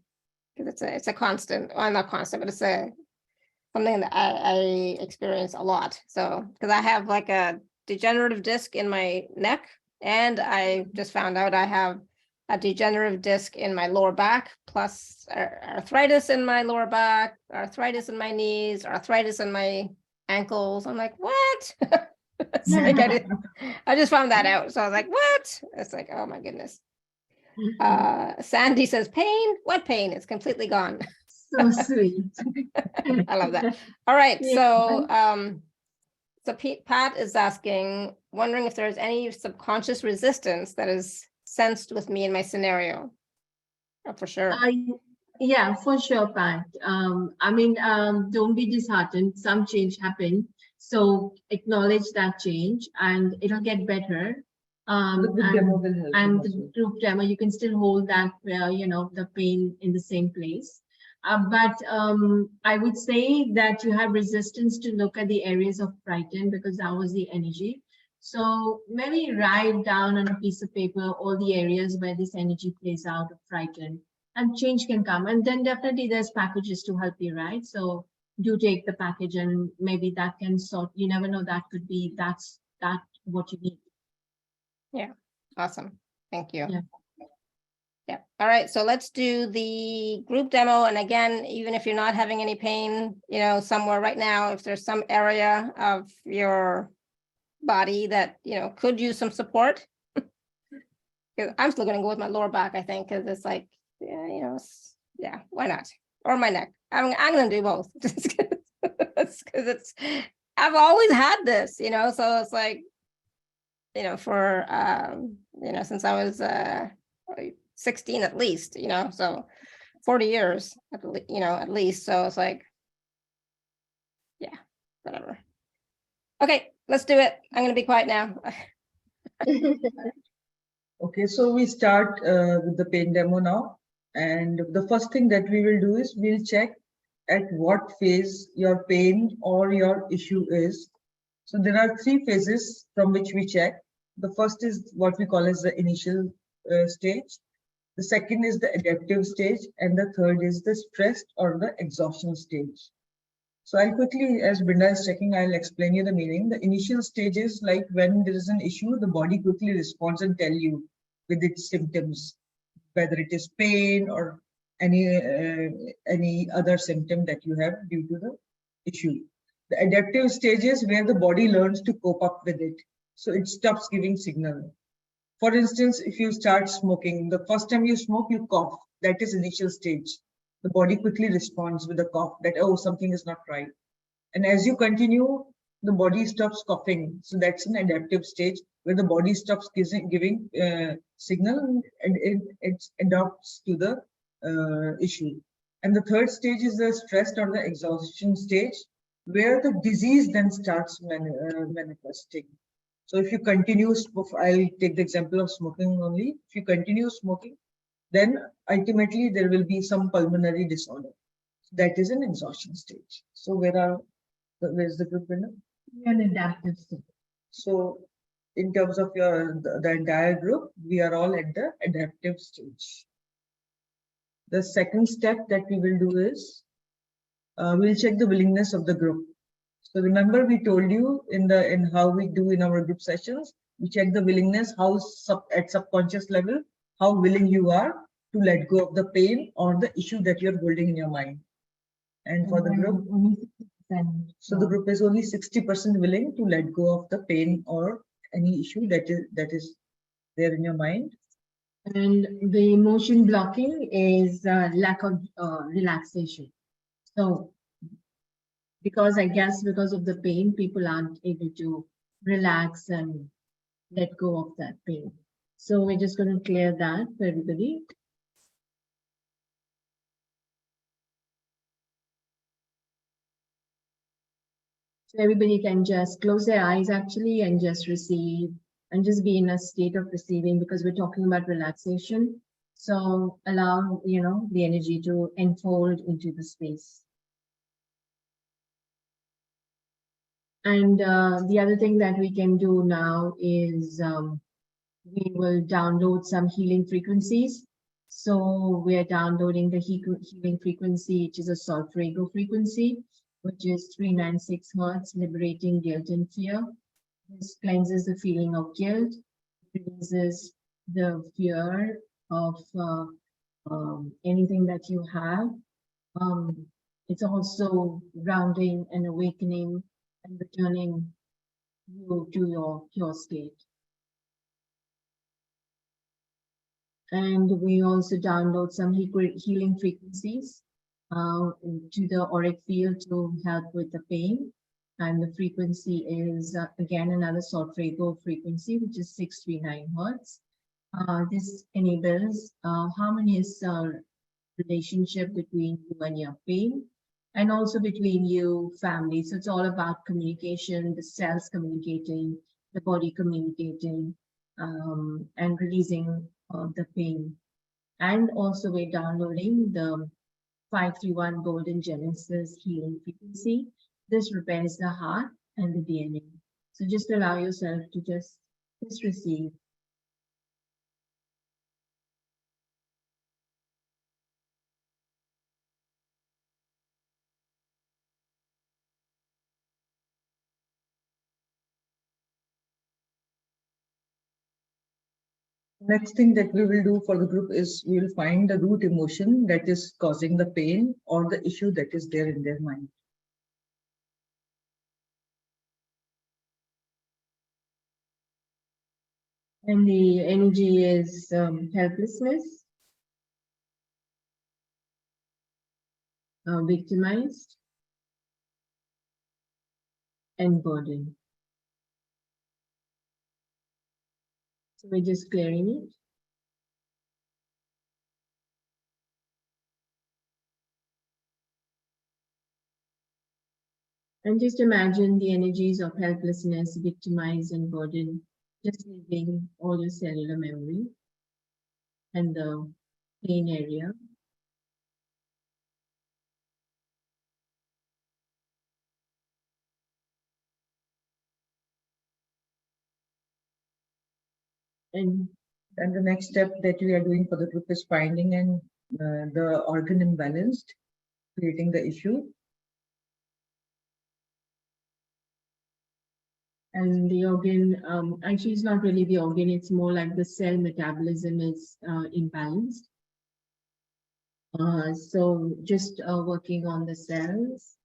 it's a constant, well, not constant, but it's something that I experience a lot. So, because I have like a degenerative disc in my neck, and I just found out I have a degenerative disc in my lower back, plus arthritis in my lower back, arthritis in my knees, arthritis in my ankles. I'm like, what? It's like I just found that out. So I was like, what? It's like, oh my goodness. Sandy says, pain? What pain? It's completely gone. So sweet. I love that. All right. Yeah. So Pat is asking, wondering if there's any subconscious resistance that is sensed with me in my scenario. Oh, for sure. Yeah, for sure, Pat. Don't be disheartened. Some change happened. So acknowledge that change and it'll get better. the group demo will help. And the group demo, you can still hold that, the pain in the same place. But I would say that you have resistance to look at the areas of frighten, because that was the energy. So maybe write down on a piece of paper all the areas where this energy plays out of frighten, and change can come. And then definitely there's packages to help you, right? So do take the package, and maybe that can sort, you never know, that could be, that's what you need. Yeah. Awesome. Thank you. Yeah. Yeah. All right. So let's do the group demo. And again, even if you're not having any pain, somewhere right now, if there's some area of your body that, could use some support. I'm still going to go with my lower back, I think, because it's like, yeah, why not? Or my neck. I'm going to do both. Just because I've always had this, so it's like, for, since I was 16 at least, so 40 years, at least. So it's like, yeah, whatever. Okay, let's do it. I'm going to be quiet now. Okay, so we start with the pain demo now. And the first thing that we will do is we'll check at what phase your pain or your issue is. So there are 3 phases from which we check. The first is what we call as the initial stage. The second is the adaptive stage. And the third is the stressed or the exhaustion stage. So I'll quickly, as Brenda is checking, I'll explain you the meaning. The initial stage is like when there is an issue, the body quickly responds and tell you with its symptoms, whether it is pain or any other symptom that you have due to the issue. The adaptive stage is where the body learns to cope up with it. So it stops giving signal. For instance, if you start smoking, the first time you smoke, you cough. That is initial stage. The body quickly responds with a cough that, oh, something is not right. And as you continue, the body stops coughing. So that's an adaptive stage where the body stops giving signal and it adapts to the issue. And the third stage is the stressed or the exhaustion stage, where the disease then starts manifesting. So if you continue, I'll take the example of smoking only. If you continue smoking, then ultimately there will be some pulmonary disorder. That is an exhaustion stage. So where's the group winner? An adaptive stage. So in terms of the entire group, we are all at the adaptive stage. The second step that we will do is we'll check the willingness of the group. So remember, we told you in how we do in our group sessions, we check the willingness, how at subconscious level, how willing you are to let go of the pain or the issue that you're holding in your mind. And for the group, so the group is only 60% willing to let go of the pain or any issue that is there in your mind. And the emotion blocking is lack of relaxation. So because I guess because of the pain, people aren't able to relax and let go of that pain. So we're just going to clear that for everybody. So everybody can just close their eyes actually and just receive and just be in a state of receiving, because we're talking about relaxation. So allow, the energy to unfold into the space. And the other thing that we can do now is we will download some healing frequencies. So we're downloading the healing frequency, which is a solfeggio frequency, which is 396 Hertz, liberating guilt and fear. This cleanses the feeling of guilt, releases the fear of anything that you have. It's also grounding and awakening and returning you to your pure state. And we also download some healing frequencies to the auric field to help with the pain. And the frequency is, again, another solfeggio frequency, which is 639 Hertz. This enables harmonious relationship between you and your pain, and also between you, family. So it's all about communication, the cells communicating, the body communicating, and releasing the pain. And also we're downloading the 531 Golden Genesis healing frequency. This repairs the heart and the DNA. So just allow yourself to just receive. Next thing that we will do for the group is we will find the root emotion that is causing the pain or the issue that is there in their mind. And the energy is helplessness, victimized, and burden. So we're just clearing it. And just imagine the energies of helplessness, victimized, and burden just leaving all your cellular memory and the pain area. And the next step that we are doing for the group is finding the organ imbalanced, creating the issue. And the organ, actually it's not really the organ, it's more like the cell metabolism is imbalanced. So just working on the cells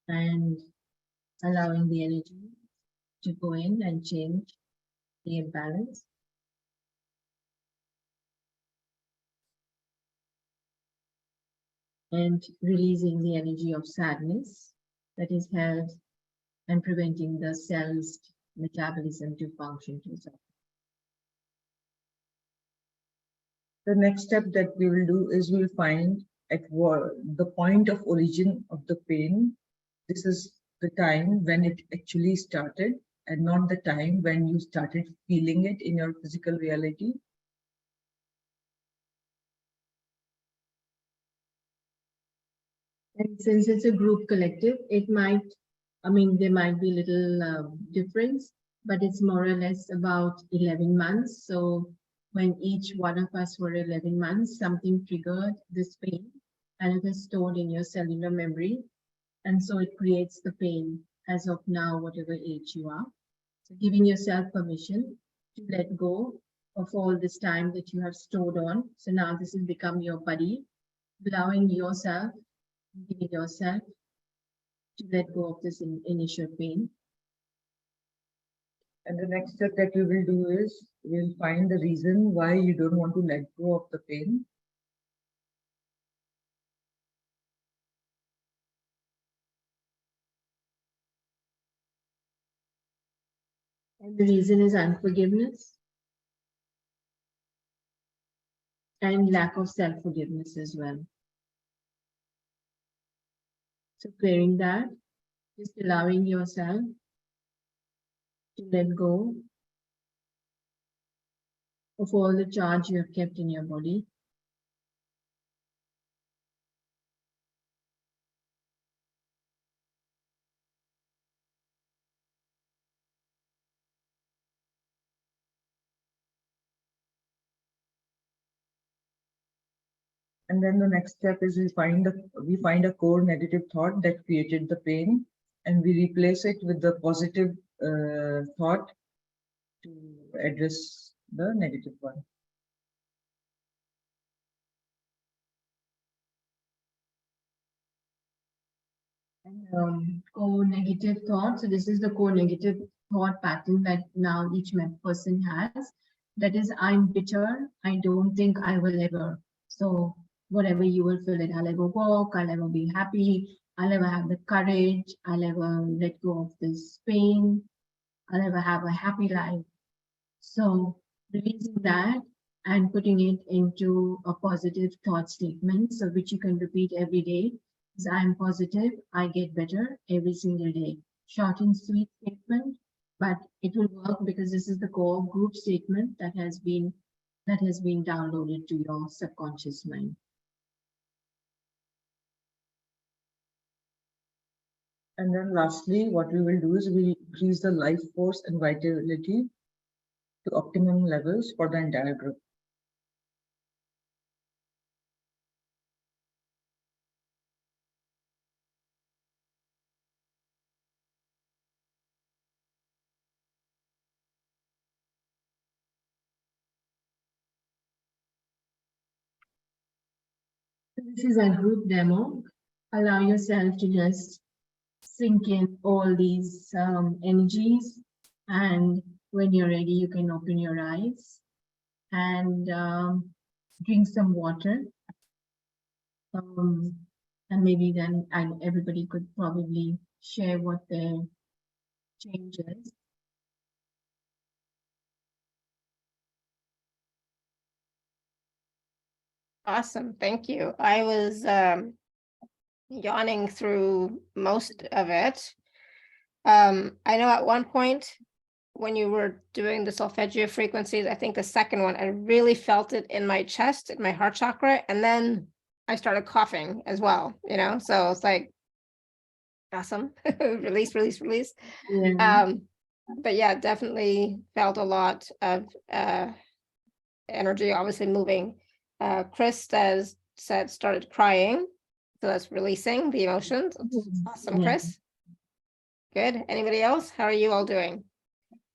and allowing the energy to go in and change the imbalance. And releasing the energy of sadness that is held and preventing the cell's metabolism to function too. The next step that we will do is we'll find at the point of origin of the pain. This is the time when it actually started and not the time when you started feeling it in your physical reality. And since it's a group collective, it might, there might be little difference, but it's more or less about 11 months. So when each one of us were 11 months, something triggered this pain and it is stored in your cellular memory. And so it creates the pain. as of now, whatever age you are. So giving yourself permission to let go of all this time that you have stored on. So now this has become your buddy, allowing yourself, giving yourself to let go of this initial pain. And the next step that we will do is we'll find the reason why you don't want to let go of the pain. And the reason is unforgiveness and lack of self-forgiveness as well. So clearing that, just allowing yourself to let go of all the charge you have kept in your body. And then the next step is we find a core negative thought that created the pain, and we replace it with the positive thought to address the negative one. Core negative thought. So this is the core negative thought pattern that now each person has. That is, I'm bitter. I don't think I will ever. So whatever you will feel it, I'll ever walk, I'll ever be happy, I'll ever have the courage, I'll ever let go of this pain, I'll ever have a happy life. So releasing that and putting it into a positive thought statement, so which you can repeat every day. Is I'm positive, I get better every single day. Short and sweet statement, but it will work because this is the core group statement that has been downloaded to your subconscious mind. And then lastly, what we will do is we increase the life force and vitality to optimum levels for the entire group. This is a group demo. Allow yourself to just sink in all these energies, and when you're ready, you can open your eyes and drink some water. And maybe then everybody could probably share what their change is. Awesome, thank you. I was yawning through most of it. I know at one point when you were doing the solfeggio frequencies, I think the second one, I really felt it in my chest, in my heart chakra, and then I started coughing as well, so it's like, awesome, release, release, release. Yeah. But yeah, definitely felt a lot of energy, obviously moving. Chris said started crying, so that's releasing the emotions. Awesome, Yeah. Chris. Good. Anybody else? How are you all doing?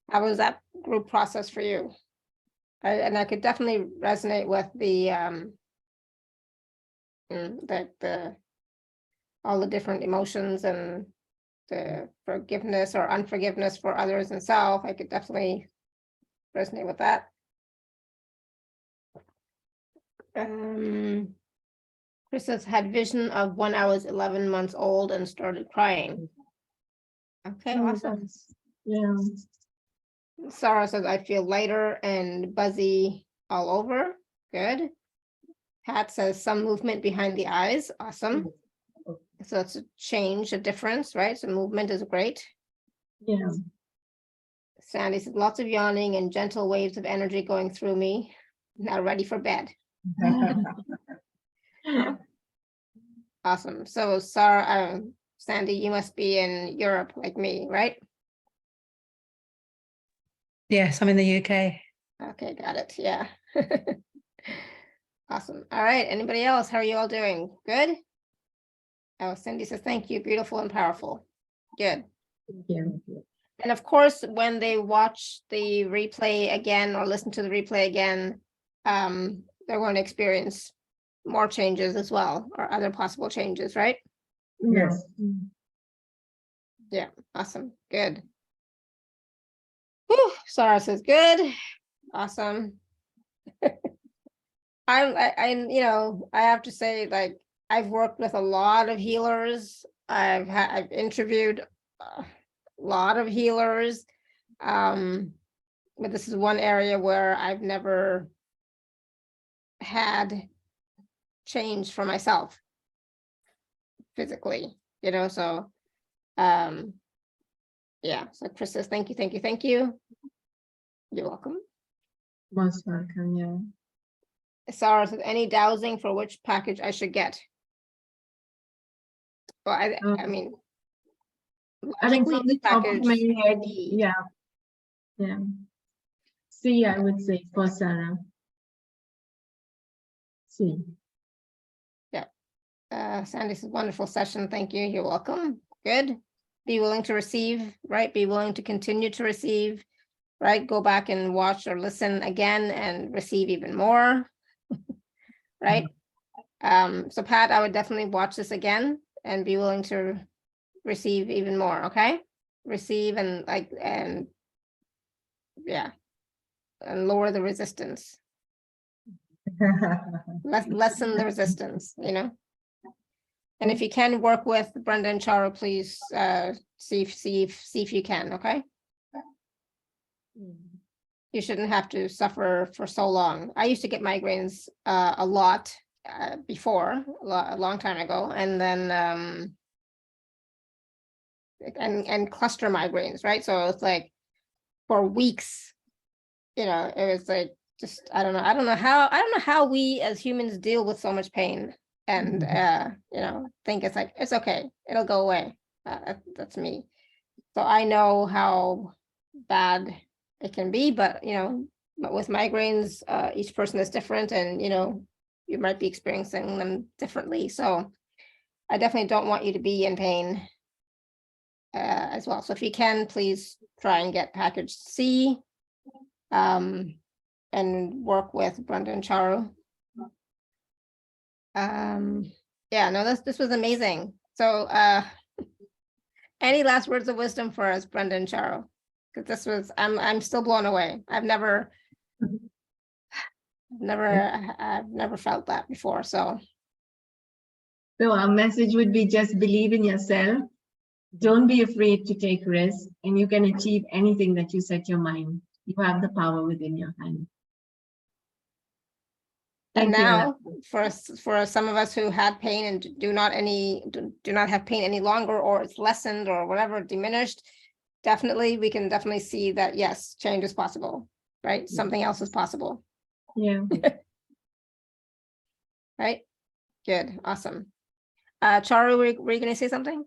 How was that group process for you? And I could definitely resonate with the all the different emotions and the forgiveness or unforgiveness for others and self. I could definitely resonate with that. Chris has had vision of when I was 11 months old and started crying. Okay, awesome. Yeah. Sarah says, I feel lighter and buzzy all over. Good. Pat says some movement behind the eyes. Awesome. So it's a change, a difference, right? So movement is great. Yeah. Sandy said lots of yawning and gentle waves of energy going through me. Now ready for bed. Awesome. So Sarah, Sandy, you must be in Europe like me, right? Yes, I'm in the UK. Okay, got it. Yeah. Awesome. All right. Anybody else? How are you all doing? Good? Oh, Cindy says, thank you. Beautiful and powerful. Good. Thank you. And of course, when they watch the replay again or listen to the replay again, they're going to experience more changes as well, or other possible changes, right? Yes. Yeah, awesome, good. Whew, Sarah says good, awesome. I have to say, like, I've worked with a lot of healers. I've interviewed a lot of healers. But this is one area where I've never had change for myself physically, so yeah, so Chris says thank you. You're welcome. Most welcome, yeah. Sarah says, any dowsing for which package I should get? Well, I mean, I think from the top of my package head, D. yeah. C, I would say for Sarah. C. Sandy says, wonderful session. Thank you. You're welcome. Good. Be willing to receive, right? Be willing to continue to receive, right? Go back and watch or listen again and receive even more, right? So Pat, I would definitely watch this again and be willing to receive even more, okay? Receive and and lower the resistance. Lessen the resistance, And if you can work with Brenda and Charu, please see if you can, okay? You shouldn't have to suffer for so long. I used to get migraines a lot before, a long time ago, and then and cluster migraines, right? So it's like for weeks, it was like just I don't know how we as humans deal with so much pain. And think it's like it's okay, it'll go away. That's me. So I know how bad it can be, but but with migraines, each person is different, and you might be experiencing them differently. So I definitely don't want you to be in pain as well. So if you can, please try and get package C, and work with Brenda and Charu. This was amazing. So any last words of wisdom for us, Brenda and Charu? Because this was I'm still blown away. I've never felt that before. So our message would be just believe in yourself. Don't be afraid to take risks, and you can achieve anything that you set your mind. You have the power within your hand. And now, for some of us who had pain and do not have pain any longer, or it's lessened or whatever, diminished, we can definitely see that yes, change is possible, right? Something else is possible. Yeah. Right. Good. Awesome. Charu, were you going to say something?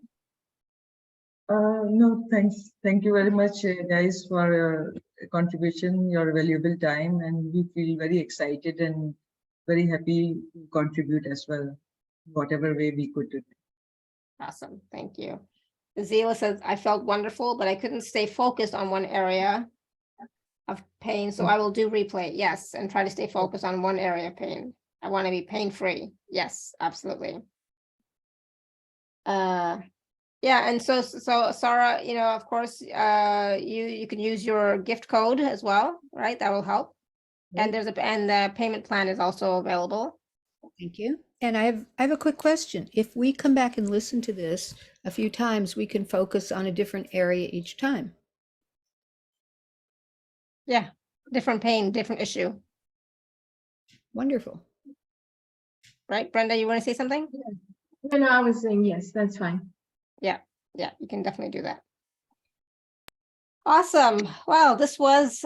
No, thanks. Thank you very much, guys, for your contribution, your valuable time, and we feel very excited and very happy to contribute as well, whatever way we could do. Awesome, thank you. Zila says, I felt wonderful, but I couldn't stay focused on one area of pain, so I will do replay, yes, and try to stay focused on one area of pain. I want to be pain-free, yes, absolutely. Yeah, and so Sarah, of course, you can use your gift code as well, right? That will help. And the payment plan is also available. Thank you. And I have a quick question. If we come back and listen to this a few times, we can focus on a different area each time. Yeah, different pain, different issue. Wonderful. Right, Brenda, you want to say something? No, I was saying yes, that's fine. Yeah, you can definitely do that. Awesome. Wow, this was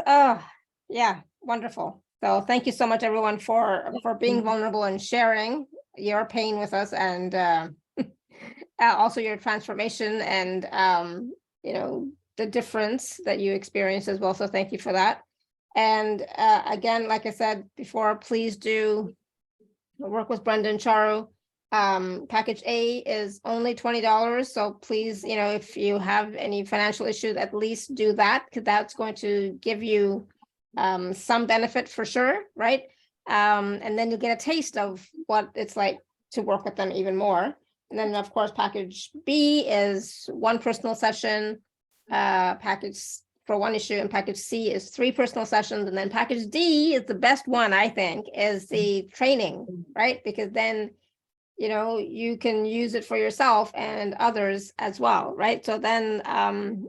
wonderful. So thank you so much, everyone, for being vulnerable and sharing your pain with us, and also your transformation and the difference that you experienced as well. So thank you for that. And again, like I said before, please do work with Brenda and Charu. Package A is only $20. So please, if you have any financial issues, at least do that, because that's going to give you some benefit for sure, right? And then you'll get a taste of what it's like to work with them even more. And then, of course, package B is 1 personal session, package for 1 issue, and package C is 3 personal sessions. And then package D is the best one, I think, is the training, right? Because then, you can use it for yourself and others as well, right? So then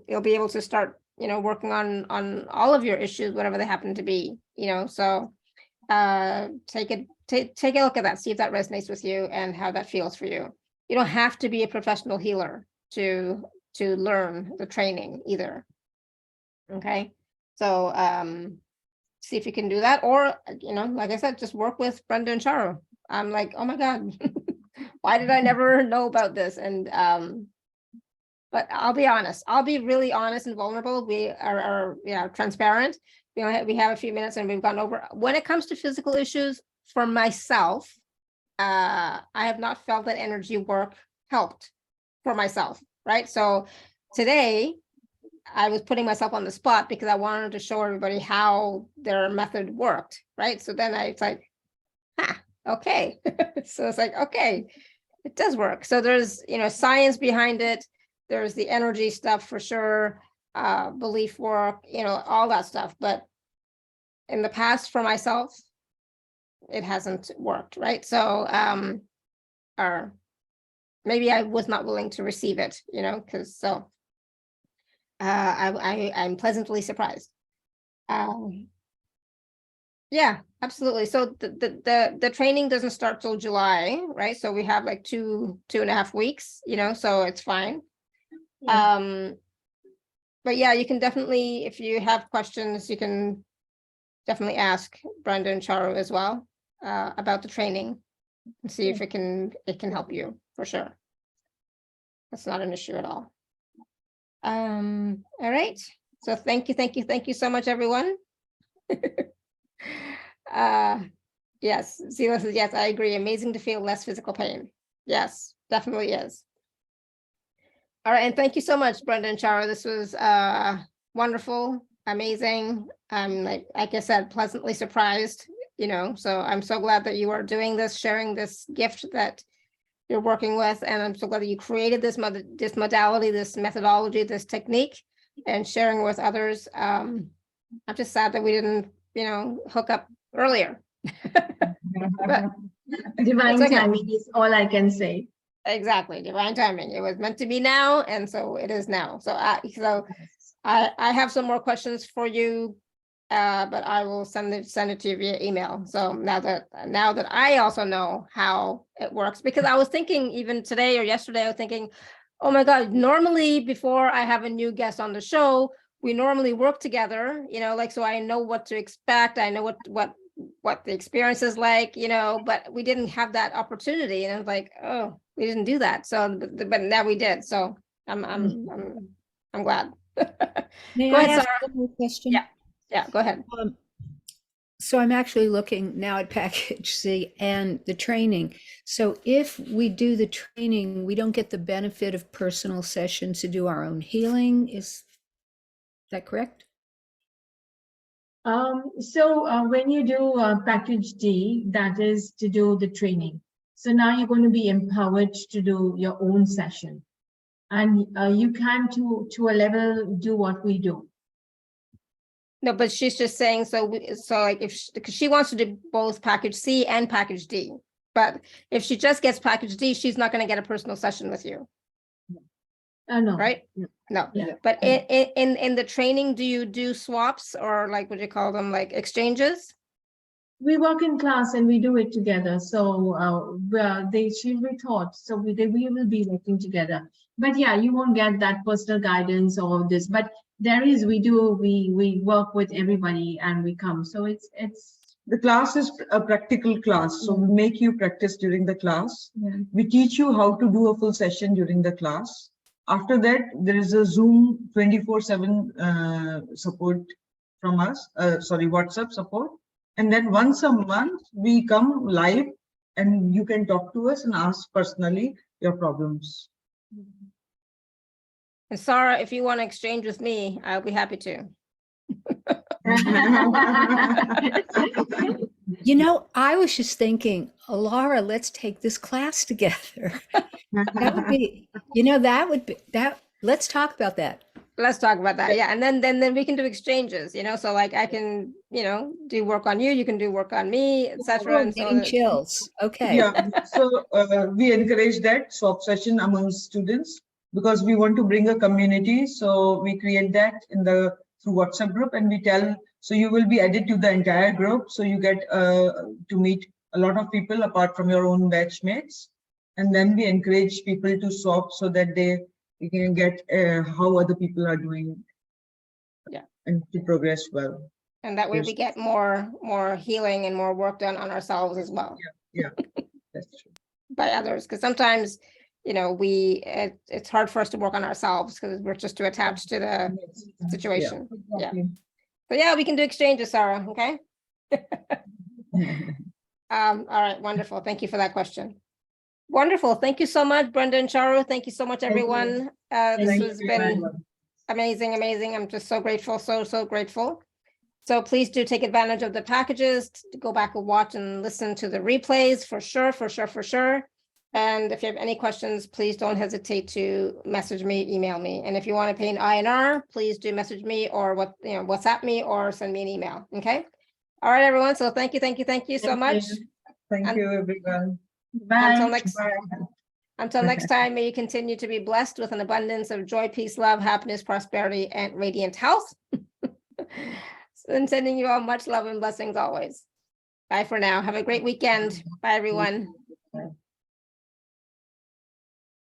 you'll be able to start, working on all of your issues, whatever they happen to be, so take a look at that, see if that resonates with you and how that feels for you. You don't have to be a professional healer to learn the training either. Okay, so see if you can do that, or like I said, just work with Brenda and Charu. I'm like, oh my God, why did I never know about this? And but I'll be honest, I'll be really honest and vulnerable. We are transparent. We have a few minutes and we've gone over. When it comes to physical issues for myself, I have not felt that energy work helped for myself, right? So today I was putting myself on the spot because I wanted to show everybody how their method worked, right? So then it's like, okay. So it's like, okay, it does work. So there's, science behind it. There's the energy stuff for sure, belief work, all that stuff. But in the past for myself, it hasn't worked, right? So, or maybe I was not willing to receive it, because so I'm pleasantly surprised. Yeah, absolutely. So the training doesn't start till July, right? So we have like 2.5 weeks, so it's fine. Yeah. But yeah, you can definitely, if you have questions, you can definitely ask Brenda and Charu as well about the training and see if it can help you for sure. That's not an issue at all. All right. So thank you so much, everyone. Yes, Zila says, yes, I agree. Amazing to feel less physical pain. Yes, definitely is. All right, and thank you so much, Brenda and Charu. This was wonderful, amazing. I'm like I said, pleasantly surprised, so I'm so glad that you are doing this, sharing this gift that you're working with, and I'm so glad that you created this modality, this methodology, this technique, and sharing with others. I'm just sad that we didn't, hook up earlier. But Divine okay. timing is all I can say. Exactly, divine timing. It was meant to be now, and so it is now. So I have some more questions for you, but I will send it to you via email. So now that I also know how it works, because I was thinking even today or yesterday, I was thinking, oh my God, normally before I have a new guest on the show, we normally work together, so I know what to expect. I know what the experience is like, but we didn't have that opportunity. And I was like, oh, we didn't do that. So, but now we did. So I'm glad. May Go I ahead, ask Sarah. one more question? Yeah, go ahead. So I'm actually looking now at package C and the training. So if we do the training, we don't get the benefit of personal sessions to do our own healing. Is that correct? So when you do package D, that is to do the training. So now you're going to be empowered to do your own session, and you can to a level do what we do. No, but she's just saying, so like because she wants to do both package C and package D, but if she just gets package D, she's not going to get a personal session with you. No. Right? No. Yeah. But in the training, do you do swaps, or like, what do you call them, like exchanges? We work in class and we do it together. So she'll be taught. So we will be working together. But yeah, you won't get that personal guidance or this. But we work with everybody and we come. So it's the class is a practical class. So we make you practice during the class. Yeah. We teach you how to do a full session during the class. After that, there is a Zoom 24/7 support from us. WhatsApp support. And then once a month, we come live and you can talk to us and ask personally your problems. And Sarah, if you want to exchange with me, I'll be happy to. You know, I was just thinking, Alara, let's take this class together. That would be, you know, that would be that. Let's talk about that. Let's talk about that. Yeah. And then we can do exchanges, you know, so like I can, you know, do work on you, you can do work on me, etc. Oh, And so getting that- chills. Okay. Yeah, so we encourage that swap session among students because we want to bring a community. So we create that in the through WhatsApp group, and we tell, so you will be added to the entire group. So you get to meet a lot of people apart from your own batchmates. And then we encourage people to swap so that they can get how other people are doing. Yeah. And to progress well. and that way we get more healing and more work done on ourselves as well. Yeah, that's true. By others, because sometimes, you know, it's hard for us to work on ourselves because we're just too attached to the situation. Yeah. So yeah, we can do exchanges, Sarah. Okay. All right, wonderful. Thank you for that question. Wonderful. Thank you so much, Brenda and Charu. Thank you so much, everyone. This has been amazing, amazing. I'm just so grateful, so grateful. So please do take advantage of the packages to go back and watch and listen to the replays for sure. And if you have any questions, please don't hesitate to message me, email me. And if you want to pay in INR, please do message me or WhatsApp me or send me an email. Okay. All right, everyone. So thank you so much. Thank you, everyone. Until next time, may you continue to be blessed with an abundance of joy, peace, love, happiness, prosperity, and radiant health. And sending you all much love and blessings always. Bye for now. Have a great weekend. Bye, everyone.